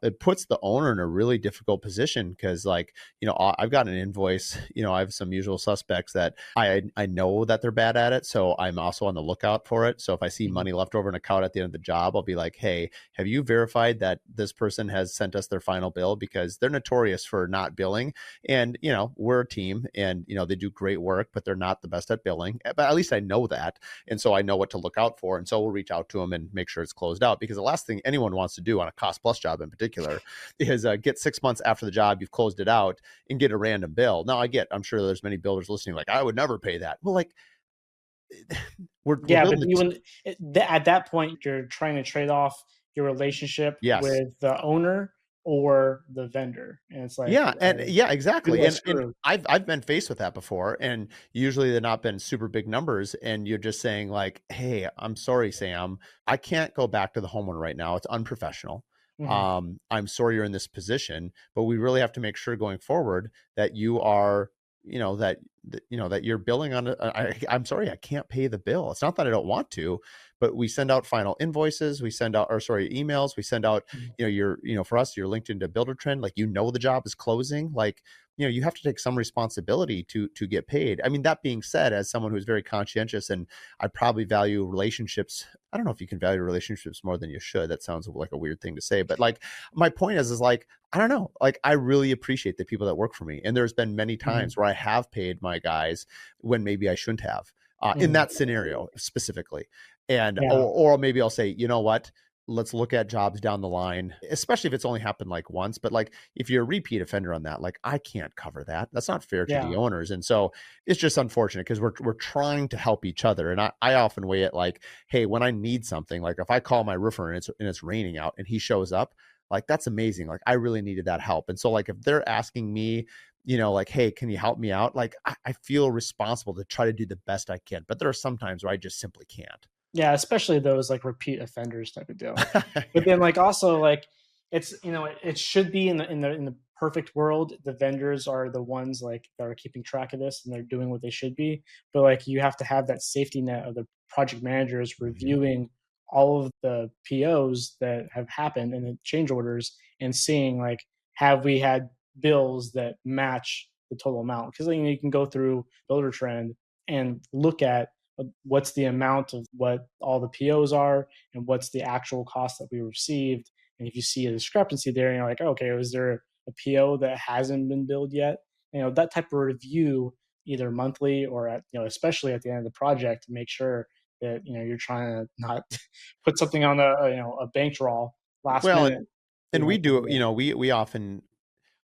it puts the owner in a really difficult position because, I've got an invoice, I have some usual suspects that I know that they're bad at it. So I'm also on the lookout for it. So if I see Mhm. money left over in account at the end of the job, I'll be like, hey, have you verified that this person has sent us their final bill? Because they're notorious for not billing. And, we're a team and, they do great work, but they're not the best at billing. But at least I know that. And so I know what to look out for. And so we'll reach out to them and make sure it's closed out because the last thing anyone wants to do on a cost plus job in particular is get 6 months after the job, you've closed it out and get a random bill. Now I'm sure there's many builders listening like, I would never pay that. Well, like we're Yeah, but building even at that point, you're trying to trade off your relationship yes. with the owner or the vendor, and it's like, Yeah, and yeah, who do exactly. I And screw? I've been faced with that before, and usually they're not been super big numbers, and you're just saying like, "Hey, I'm sorry, Sam, I can't go back to the homeowner right now. It's unprofessional. Mhm. I'm sorry you're in this position, but we really have to make sure going forward that you are, that you're billing on. I'm sorry, I can't pay the bill. It's not that I don't want to, but we send out final invoices, we send out, or sorry, emails, we send out Mhm. for us, you're linked into Builder Trend, like, the job is closing, like, you have to take some responsibility to get paid. I mean, that being said, as someone who's very conscientious and I probably value relationships, I don't know if you can value relationships more than you should. That sounds like a weird thing to say, but like my point is like, I don't know, like I really appreciate the people that work for me. And there's been many Mhm. times where I have paid my guys when maybe I shouldn't have, in Mhm. that scenario specifically. And, Yeah. or maybe I'll say, you know what? Let's look at jobs down the line, especially if it's only happened like once. But like if you're a repeat offender on that, like I can't cover that. That's not fair to the Yeah. owners. And so it's just unfortunate because we're trying to help each other. And I often weigh it like, hey, when I need something, like if I call my roofer and it's raining out and he shows up, like that's amazing. Like I really needed that help. And so like if they're asking me, like, hey, can you help me out? Like I feel responsible to try to do the best I can. But there are some times where I just simply can't. Yeah, especially those, like, repeat offenders type of deal. But then, Yeah. like, also, like, it's it should be in the perfect world, the vendors are the ones, like, that are keeping track of this, and they're doing what they should be, but, like, you have to have that safety net of the project managers Mhm. reviewing all of the POs that have happened and the change orders and seeing, like, have we had bills that match the total amount? Because then you can go through Builder Trend and look at what's the amount of what all the POs are and what's the actual cost that we received. And if you see a discrepancy there, and you're like, okay, is there a PO that hasn't been billed yet? That type of review, either monthly or especially at the end of the project, to make sure that you're trying to not put something on a bank draw last Well, minute. and we do, we often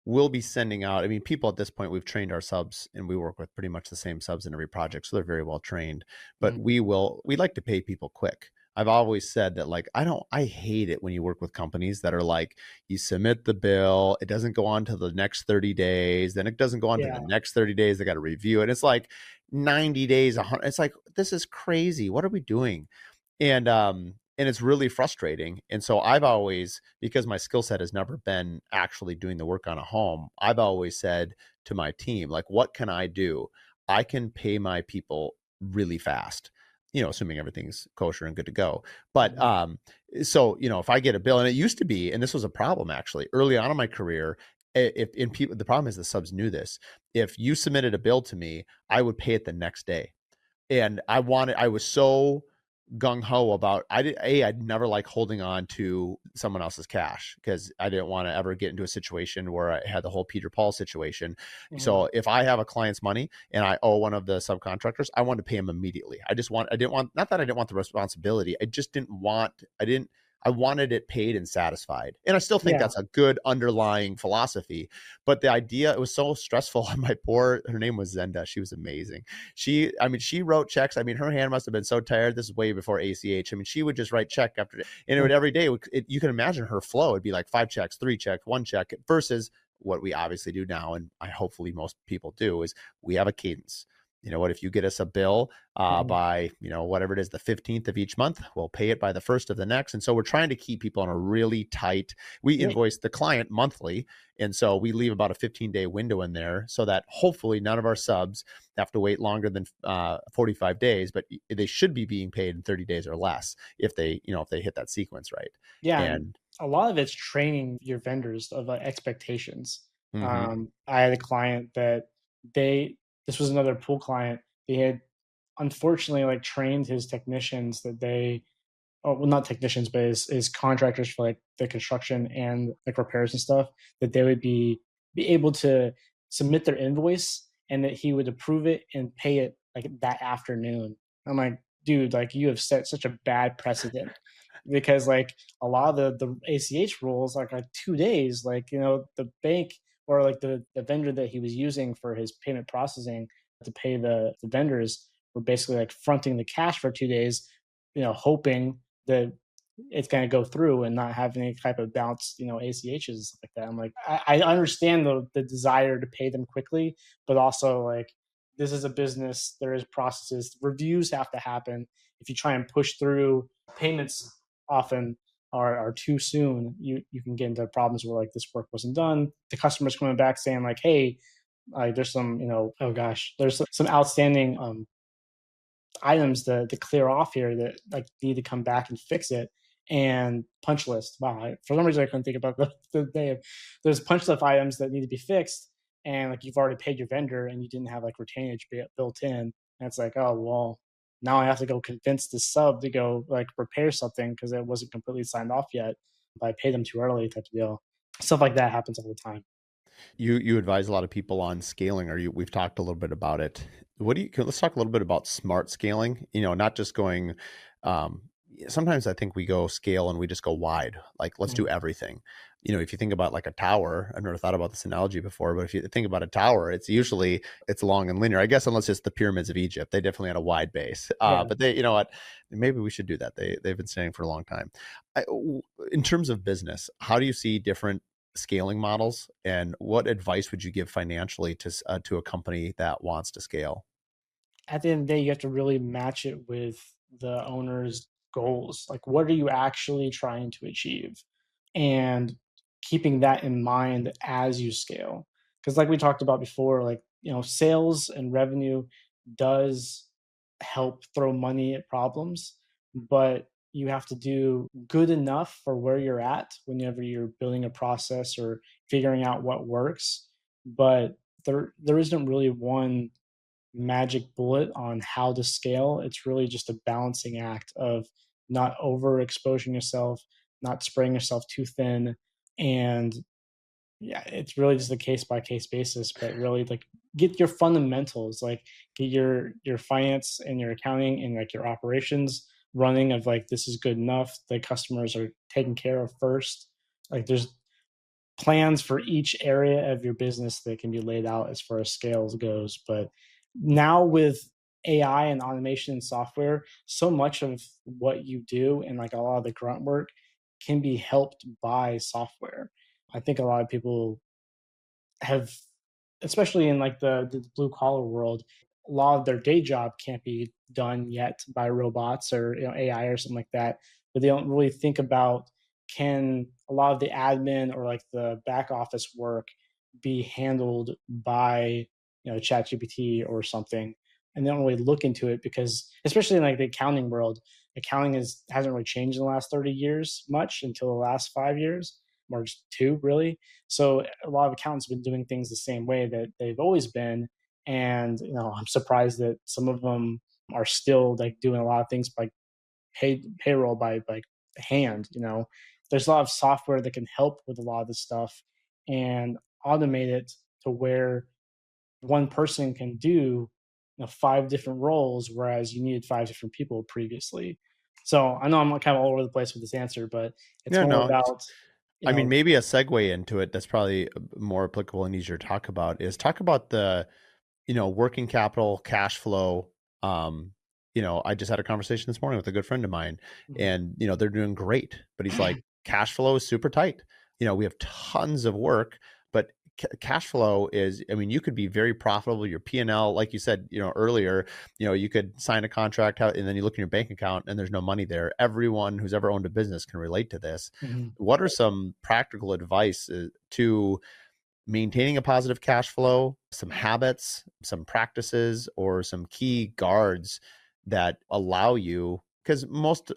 will be sending out, I mean, people at this point, we've trained our subs and we work with pretty much the same subs in every project. So they're very well trained, but Mhm. we like to pay people quick. I've always said that, like, I hate it when you work with companies that are like, you submit the bill, it doesn't go on to the next 30 days, then it doesn't go on to the Yeah, next 30 days. They got to review it. It's like 90 days, 100. It's like, this is crazy. What are we doing? And it's really frustrating. And so I've always, because my skill set has never been actually doing the work on a home, I've always said to my team, like, what can I do? I can pay my people really fast, assuming everything's kosher and good to go. But mhm, so, if I get a bill, and it used to be, and this was a problem actually early on in my career, if in people, the problem is the subs knew this. If you submitted a bill to me, I would pay it the next day. And I was so gung ho about, I'd never like holding on to someone else's cash because I didn't want to ever get into a situation where I had the whole Peter Paul situation. Mhm. So if I have a client's money and I owe one of the subcontractors, I want to pay him immediately. I didn't want, not that I didn't want the responsibility. I just didn't want, I wanted it paid and satisfied. And I still think Yeah. that's a good underlying philosophy. But the idea, it was so stressful on my poor, her name was Zenda. She was amazing. I mean, she wrote checks. I mean, her hand must have been so tired. This is way before ACH. I mean, she would just write check after, and it would every day. You can imagine her flow. It'd be like 5 checks, 3 checks, 1 check versus what we obviously do now, and I hopefully most people do is we have a cadence. You know what? If you get us a bill Mhm. by whatever it is, the 15th of each month, we'll pay it by the first of the next. And so we're trying to keep people on a really tight. We Yeah. invoice the client monthly, and so we leave about a 15-day window in there so that hopefully none of our subs have to wait longer than 45 days, but they should be being paid in 30 days or less if they hit that sequence right. Yeah, and And a lot of it's training your vendors of, expectations. mhm. I had a client that they this was another pool client. They had unfortunately, like, trained his technicians that they oh, well, not technicians, but his contractors for like the construction and like repairs and stuff, that they would be able to submit their invoice and that he would approve it and pay it like that afternoon. I'm like, dude, like you have set such a bad precedent because like a lot of the ACH rules like are 2 days. Like, the bank or like the vendor that he was using for his payment processing to pay the vendors were basically like fronting the cash for 2 days, hoping that it's going to go through and not have any type of bounce, ACHs and stuff like that. I'm like, I understand the desire to pay them quickly, but also like this is a business. There is processes. Reviews have to happen. If you try and push through payments often are too soon, you can get into problems where like this work wasn't done. The customer's coming back saying like, hey, there's some, oh gosh, there's some outstanding items to clear off here that like need to come back and fix it. And punch list. Wow, for some reason I couldn't think about the day. There's punch list items that need to be fixed, and like you've already paid your vendor, and you didn't have like retainage built in. And it's like, oh well, now I have to go convince the sub to go like repair something because it wasn't completely signed off yet. But I paid them too early, type of deal. Stuff like that happens all the time. You advise a lot of people on scaling, or we've talked a little bit about it. Let's talk a little bit about smart scaling, not just going, um, sometimes I think we go scale and we just go wide, like let's Mhm. do everything. If you think about like a tower, I've never thought about this analogy before, but if you think about a tower, it's long and linear, I guess, unless it's the pyramids of Egypt. They definitely had a wide base. Yeah. But you know what, maybe we should do that. They've been standing for a long time. In terms of business, how do you see different scaling models, and what advice would you give financially to a company that wants to scale? At the end of the day, you have to really match it with the owner's goals. Like, what are you actually trying to achieve? And keeping that in mind as you scale. Because, like we talked about before, like, sales and revenue does help throw money at problems, but you have to do good enough for where you're at whenever you're building a process or figuring out what works. But there isn't really one magic bullet on how to scale. It's really just a balancing act of not overexposing yourself, not spreading yourself too thin. And yeah, it's really just a case by case basis, but really like get your fundamentals, like get your finance and your accounting and like your operations running of like this is good enough. The customers are taken care of first. Like there's plans for each area of your business that can be laid out as far as scales goes. But now with AI and automation and software, so much of what you do and like a lot of the grunt work can be helped by software. I think a lot of people have, especially in like the blue collar world, a lot of their day job can't be done yet by robots or AI or something like that. But they don't really think about, can a lot of the admin or like the back office work be handled by ChatGPT or something, and they don't really look into it because especially in like the accounting world, accounting hasn't really changed in the last 30 years much until the last 5 years or just two really. So a lot of accountants have been doing things the same way that they've always been, and I'm surprised that some of them are still like doing a lot of things by payroll by like hand. There's a lot of software that can help with a lot of this stuff and automate it to where one person can do five different roles, whereas you needed five different people previously. So I know I'm kind of all over the place with this answer, but it's Yeah, more no. about you I mean, know maybe a segue into it that's probably more applicable and easier to talk about is talk about the, working capital, cash flow. Um, I just had a conversation this morning with a good friend of mine, Mhm. and they're doing great, but he's like, cash flow is super tight. We have tons of work, but cash flow is, I mean, you could be very profitable. Your P&L, like you said, earlier, you could sign a contract out and then you look in your bank account and there's no money there. Everyone who's ever owned a business can relate to this. Mhm. What are some practical advice to maintaining a positive cash flow, some habits, some practices, or some key guards that allow you? Because most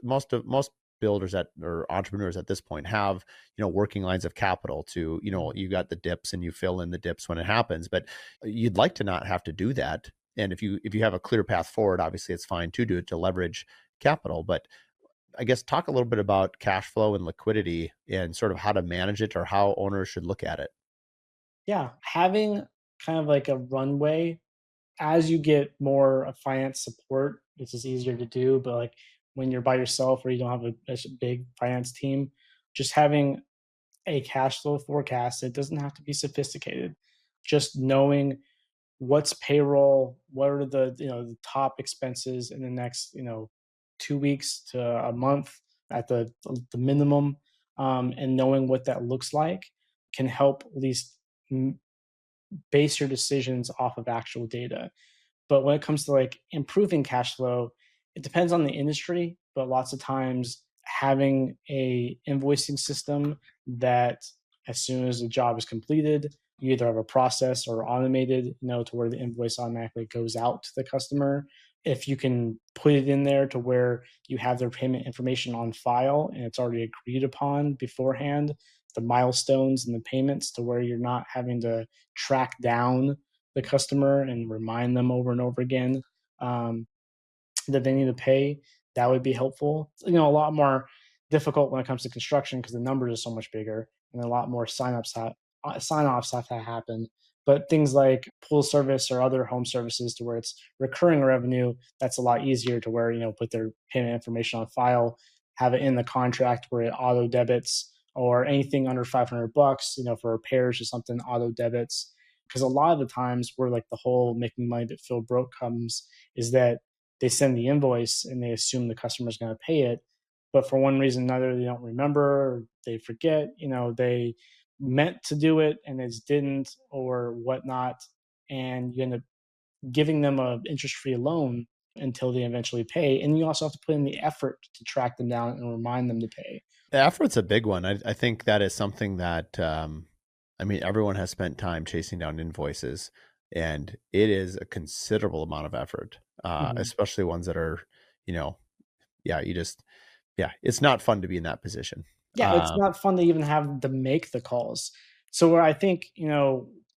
builders or entrepreneurs at this point have working lines of capital to Mhm. you got the dips and you fill in the dips when it happens, but you'd like to not have to do that. And if you have a clear path forward, obviously it's fine to do it to leverage capital. But I guess talk a little bit about cash flow and liquidity and sort of how to manage it or how owners should look at it. Yeah, having kind of like a runway as you get more finance support, it's just easier to do. But like when you're by yourself or you don't have a big finance team, just having a cash flow forecast, it doesn't have to be sophisticated. Just knowing what's payroll, what are the top expenses in the next 2 weeks to a month at the minimum, and knowing what that looks like can help at least base your decisions off of actual data. But when it comes to like improving cash flow, it depends on the industry, but lots of times having a invoicing system that as soon as the job is completed, you either have a process or automated, to where the invoice automatically goes out to the customer. If you can put it in there to where you have their payment information on file and it's already agreed upon beforehand, the milestones and the payments to where you're not having to track down the customer and remind them over and over again, um, that they need to pay, that would be helpful. A lot more difficult when it comes to construction because the numbers are so much bigger and a lot more sign offs have to happen. But things like pool service or other home services to where it's recurring revenue, that's a lot easier to where, put their payment information on file, have it in the contract where it auto debits or anything under $500, for repairs or something, auto debits. Because a lot of the times where like the whole making money but feel broke comes is that they send the invoice and they assume the customer is going to pay it, but for one reason or another they don't remember, or they forget, they meant to do it and it didn't or whatnot, and you end up giving them a interest-free loan until they eventually pay, and you also have to put in the effort to track them down and remind them to pay. The effort's a big one. I think that is something that, I mean, everyone has spent time chasing down invoices, and it is a considerable amount of effort, Mhm. especially ones that are, you know, yeah, yeah, it's not fun to be in that position. Yeah, it's not fun to even have to make the calls. So where I think,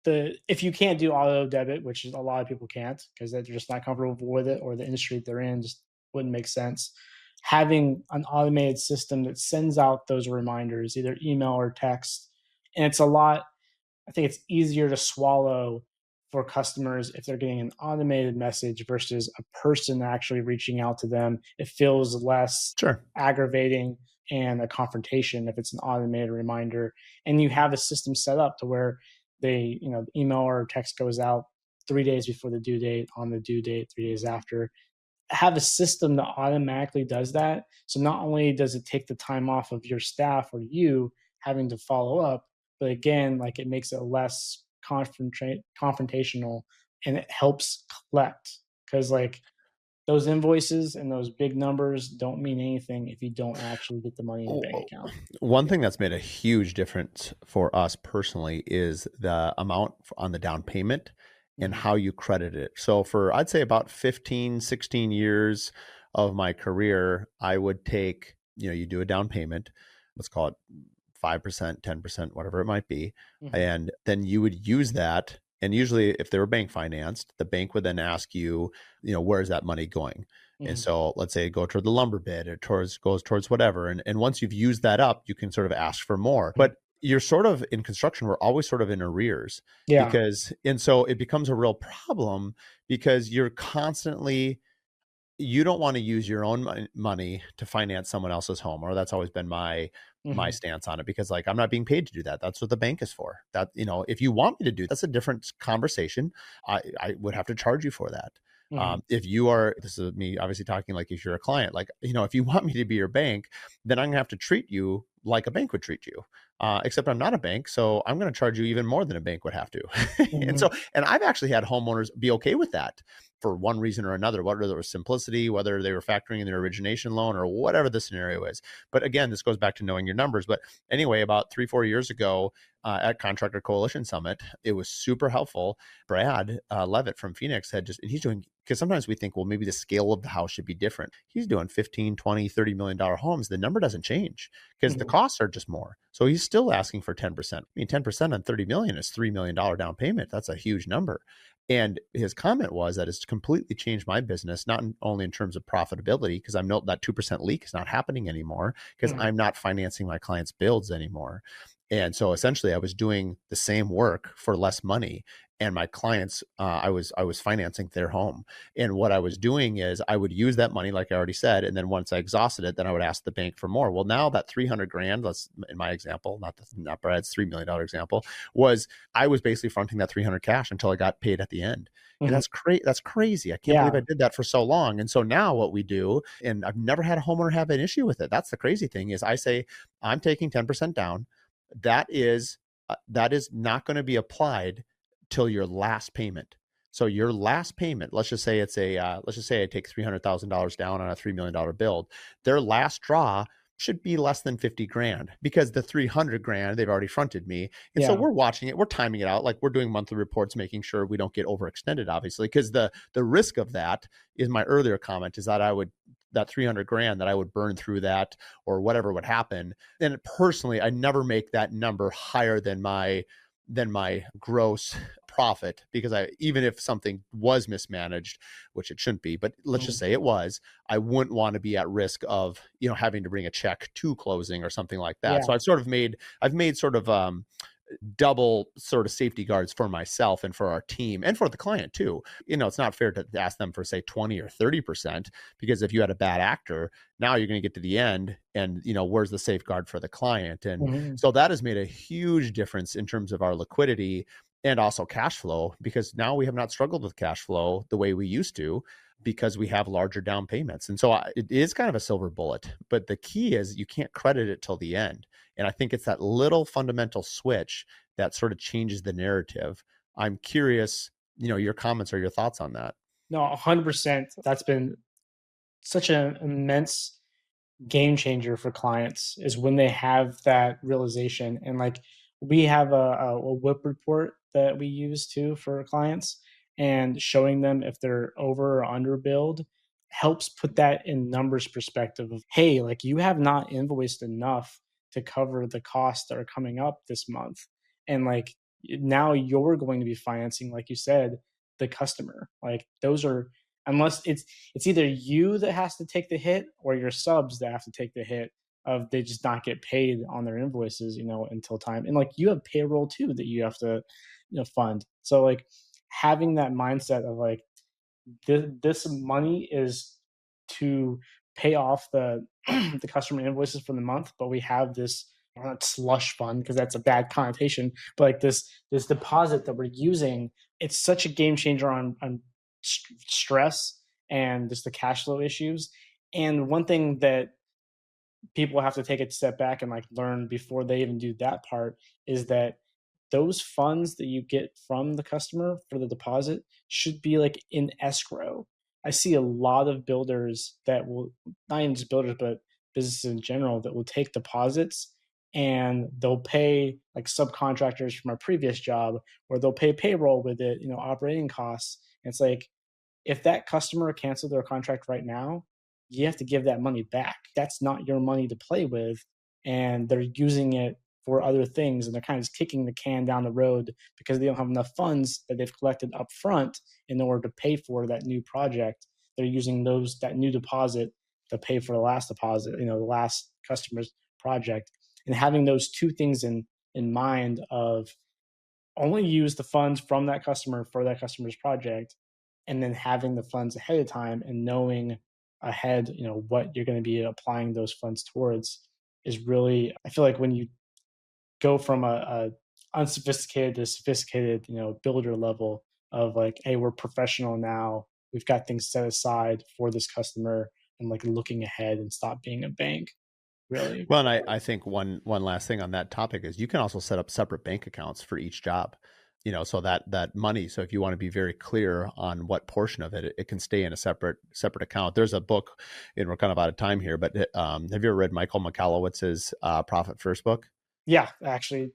the if you can't do auto debit, which is a lot of people can't because they're just not comfortable with it or the industry that they're in just wouldn't make sense. Having an automated system that sends out those reminders, either email or text, and it's a lot, I think it's easier to swallow for customers if they're getting an automated message versus a person actually reaching out to them. It feels less Sure. aggravating and a confrontation if it's an automated reminder. And you have a system set up to where the email or text goes out 3 days before the due date, on the due date 3 days after. Have a system that automatically does that. So not only does it take the time off of your staff or you having to follow up, but again, like it makes it less confrontational, and it helps collect because like those invoices and those big numbers don't mean anything if you don't actually get the money in your bank Oh, account. one thing that's made a huge difference for us personally is the amount on the down payment and Mhm. how you credit it. So for I'd say about 15, 16 years of my career, I would take, you do a down payment, let's call it 5%, 10%, whatever it might be. Mhm. And then you would use that And usually if they were bank financed, the bank would then ask you, where is that money going? And Mhm. so let's say go toward the lumber bid or goes towards whatever. And once you've used that up, you can sort of ask for more. Mhm. But you're sort of in construction, we're always sort of in arrears Yeah. because, and so it becomes a real problem because you're constantly, you don't want to use your own money to finance someone else's home, or that's always been my Mhm. stance on it, because like I'm not being paid to do that. That's what the bank is for. That, if you want me to do, that's a different conversation. I would have to charge you for that. Mhm. If you are, this is me obviously talking like if you're a client, like, if you want me to be your bank, then I'm gonna have to treat you like a bank would treat you. Except I'm not a bank, so I'm going to charge you even more than a bank would have to. and Mhm. so, and I've actually had homeowners be okay with that for one reason or another, whether it was simplicity, whether they were factoring in their origination loan, or whatever the scenario is. But again, this goes back to knowing your numbers. But anyway, about 3-4 years ago, at Contractor Coalition Summit, it was super helpful. Brad Levitt from Phoenix had just, and he's doing, because sometimes we think, well, maybe the scale of the house should be different. He's doing 15, 20, $30 million homes. The number doesn't change because the Mhm. costs are just more. So he's still asking for 10%. I mean, 10% on 30 million is $3 million down payment. That's a huge number. And his comment was that it's completely changed my business, not only in terms of profitability, because I know that 2% leak is not happening anymore because Mhm. I'm not financing my clients' builds anymore. And so essentially I was doing the same work for less money, and my clients, I was financing their home. And what I was doing is I would use that money, like I already said, and then once I exhausted it, then I would ask the bank for more. Well, now that 300 grand, let's, in my example, not Brad's $3 million example, was I was basically fronting that 300 cash until I got paid at the end. And Mhm. that's crazy. I can't believe I Yeah. did that for so long. And so now what we do, and I've never had a homeowner have an issue with it. That's the crazy thing, is I say, I'm taking 10% down. That is that is not going to be applied till your last payment. So your last payment, let's just say it's a let's just say I take $300,000 down on a $3 million build. Their last draw should be less than 50 grand, because the 300 grand they've already fronted me. And so Yeah. we're watching it, we're timing it out, like we're doing monthly reports, making sure we don't get overextended, obviously, because the risk of that is, my earlier comment is that I would, that 300 grand, that I would burn through that or whatever would happen. And personally, I never make that number higher than my gross profit, because I, even if something was mismanaged, which it shouldn't be, but let's just Mhm. say it was, I wouldn't want to be at risk of, having to bring a check to closing or something like that. So Yeah. I've made sort of double sort of safety guards for myself and for our team and for the client too. It's not fair to ask them for, say, 20 or 30%, because if you had a bad actor, now you're going to get to the end and, where's the safeguard for the client? And Mhm. so that has made a huge difference in terms of our liquidity and also cash flow, because now we have not struggled with cash flow the way we used to, because we have larger down payments. And so it is kind of a silver bullet, but the key is you can't credit it till the end. And I think it's that little fundamental switch that sort of changes the narrative. I'm curious, your comments or your thoughts on that. No, 100%. That's been such an immense game changer for clients is when they have that realization. And like we have a whip report that we use too for clients, and showing them if they're over or under build helps put that in numbers perspective of, hey, like you have not invoiced enough to cover the costs that are coming up this month. And like now you're going to be financing, like you said, the customer. Like those are, unless it's either you that has to take the hit or your subs that have to take the hit of they just not get paid on their invoices, until time. And like you have payroll too that you have to, fund. So like having that mindset of like this money is to pay off the the customer invoices for the month, but we have this not slush fund because that's a bad connotation, but like this deposit that we're using. It's such a game changer on stress and just the cash flow issues. And one thing that people have to take a step back and like learn before they even do that part is that those funds that you get from the customer for the deposit should be like in escrow. I see a lot of builders that will, not even just builders, but businesses in general, that will take deposits and they'll pay like subcontractors from our previous job, or they'll pay payroll with it, operating costs. And it's like, if that customer canceled their contract right now, you have to give that money back. That's not your money to play with, and they're using it for other things, and they're kind of just kicking the can down the road because they don't have enough funds that they've collected up front in order to pay for that new project. They're using that new deposit to pay for the last deposit, the last customer's project. And having those two things in mind of only use the funds from that customer for that customer's project, and then having the funds ahead of time and knowing ahead, what you're going to be applying those funds towards is really, I feel like when you go from a unsophisticated to sophisticated, builder level of like, hey, we're professional now. We've got things set aside for this customer, and like looking ahead and stop being a bank. Really. Well, and I think one last thing on that topic is you can also set up separate bank accounts for each job, so that money. So if you want to be very clear on what portion of it can stay in a separate account. There's a book, and we're kind of out of time here, but have you ever read Michael Michalowicz's Profit First book? Yeah, actually,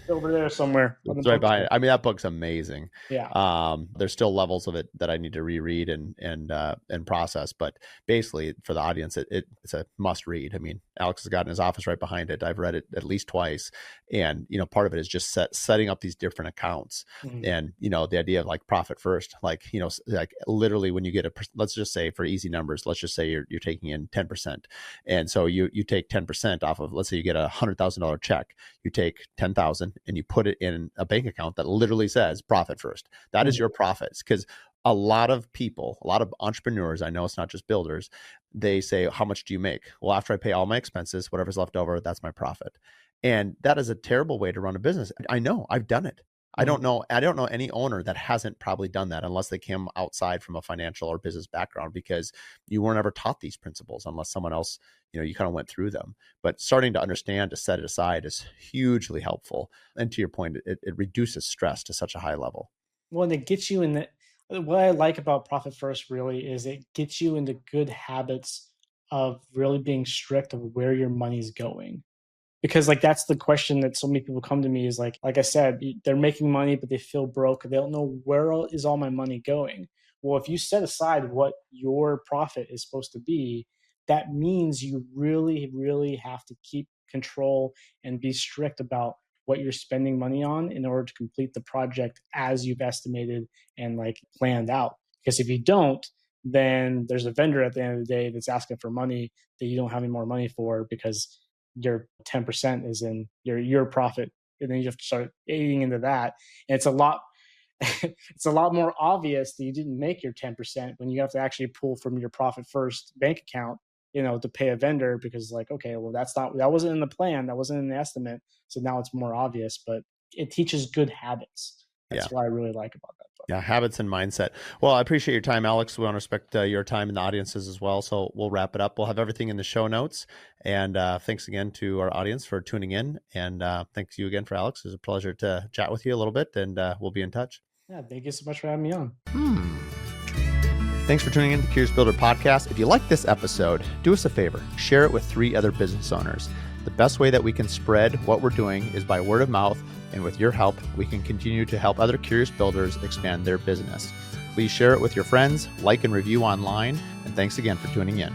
over there somewhere. It's right behind it. I mean, that book's amazing. Yeah. There's still levels of it that I need to reread and process, but basically for the audience, it's a must read. I mean, Alex has got in his office right behind it. I've read it at least twice, and part of it is just setting up these different accounts, Mhm. and the idea of like profit first, like like literally when you get let's just say for easy numbers, let's just say you're taking in 10%, and so you take 10% off of, let's say you get $100,000 check, you take 10,000 and you put it in a bank account that literally says profit first. That is your profits. Because a lot of entrepreneurs, I know it's not just builders, they say, how much do you make? Well, after I pay all my expenses, whatever's left over, that's my profit. And that is a terrible way to run a business. I know, I've done it. I don't know any owner that hasn't probably done that, unless they came outside from a financial or business background, because you weren't ever taught these principles unless someone else, you kind of went through them. But starting to understand to set it aside is hugely helpful. And to your point, it reduces stress to such a high level. Well, and it gets you in the what I like about Profit First really is it gets you into good habits of really being strict of where your money's going. Because like that's the question that so many people come to me is like I said, they're making money but they feel broke. They don't know where is all my money going. Well, if you set aside what your profit is supposed to be, that means you really really have to keep control and be strict about what you're spending money on in order to complete the project as you've estimated and like planned out. Because if you don't, then there's a vendor at the end of the day that's asking for money that you don't have any more money for because your 10% is in your profit, and then you have to start aiding into that, and it's a lot it's a lot more obvious that you didn't make your 10% when you have to actually pull from your Profit First bank account, to pay a vendor, because like, okay, well, that wasn't in the plan, that wasn't in the estimate, so now it's more obvious. But it teaches good habits. Yeah. That's what I really like about that book. Yeah, habits and mindset. Well, I appreciate your time, Alex. We want to respect your time and the audiences as well. So we'll wrap it up. We'll have everything in the show notes. And thanks again to our audience for tuning in. And thanks you again for Alex. It was a pleasure to chat with you a little bit, and we'll be in touch. Yeah, thank you so much for having me on. Thanks for tuning in to the Curious Builder podcast. If you like this episode, do us a favor, share it with 3 other business owners. The best way that we can spread what we're doing is by word of mouth, and with your help, we can continue to help other curious builders expand their business. Please share it with your friends, like and review online, and thanks again for tuning in.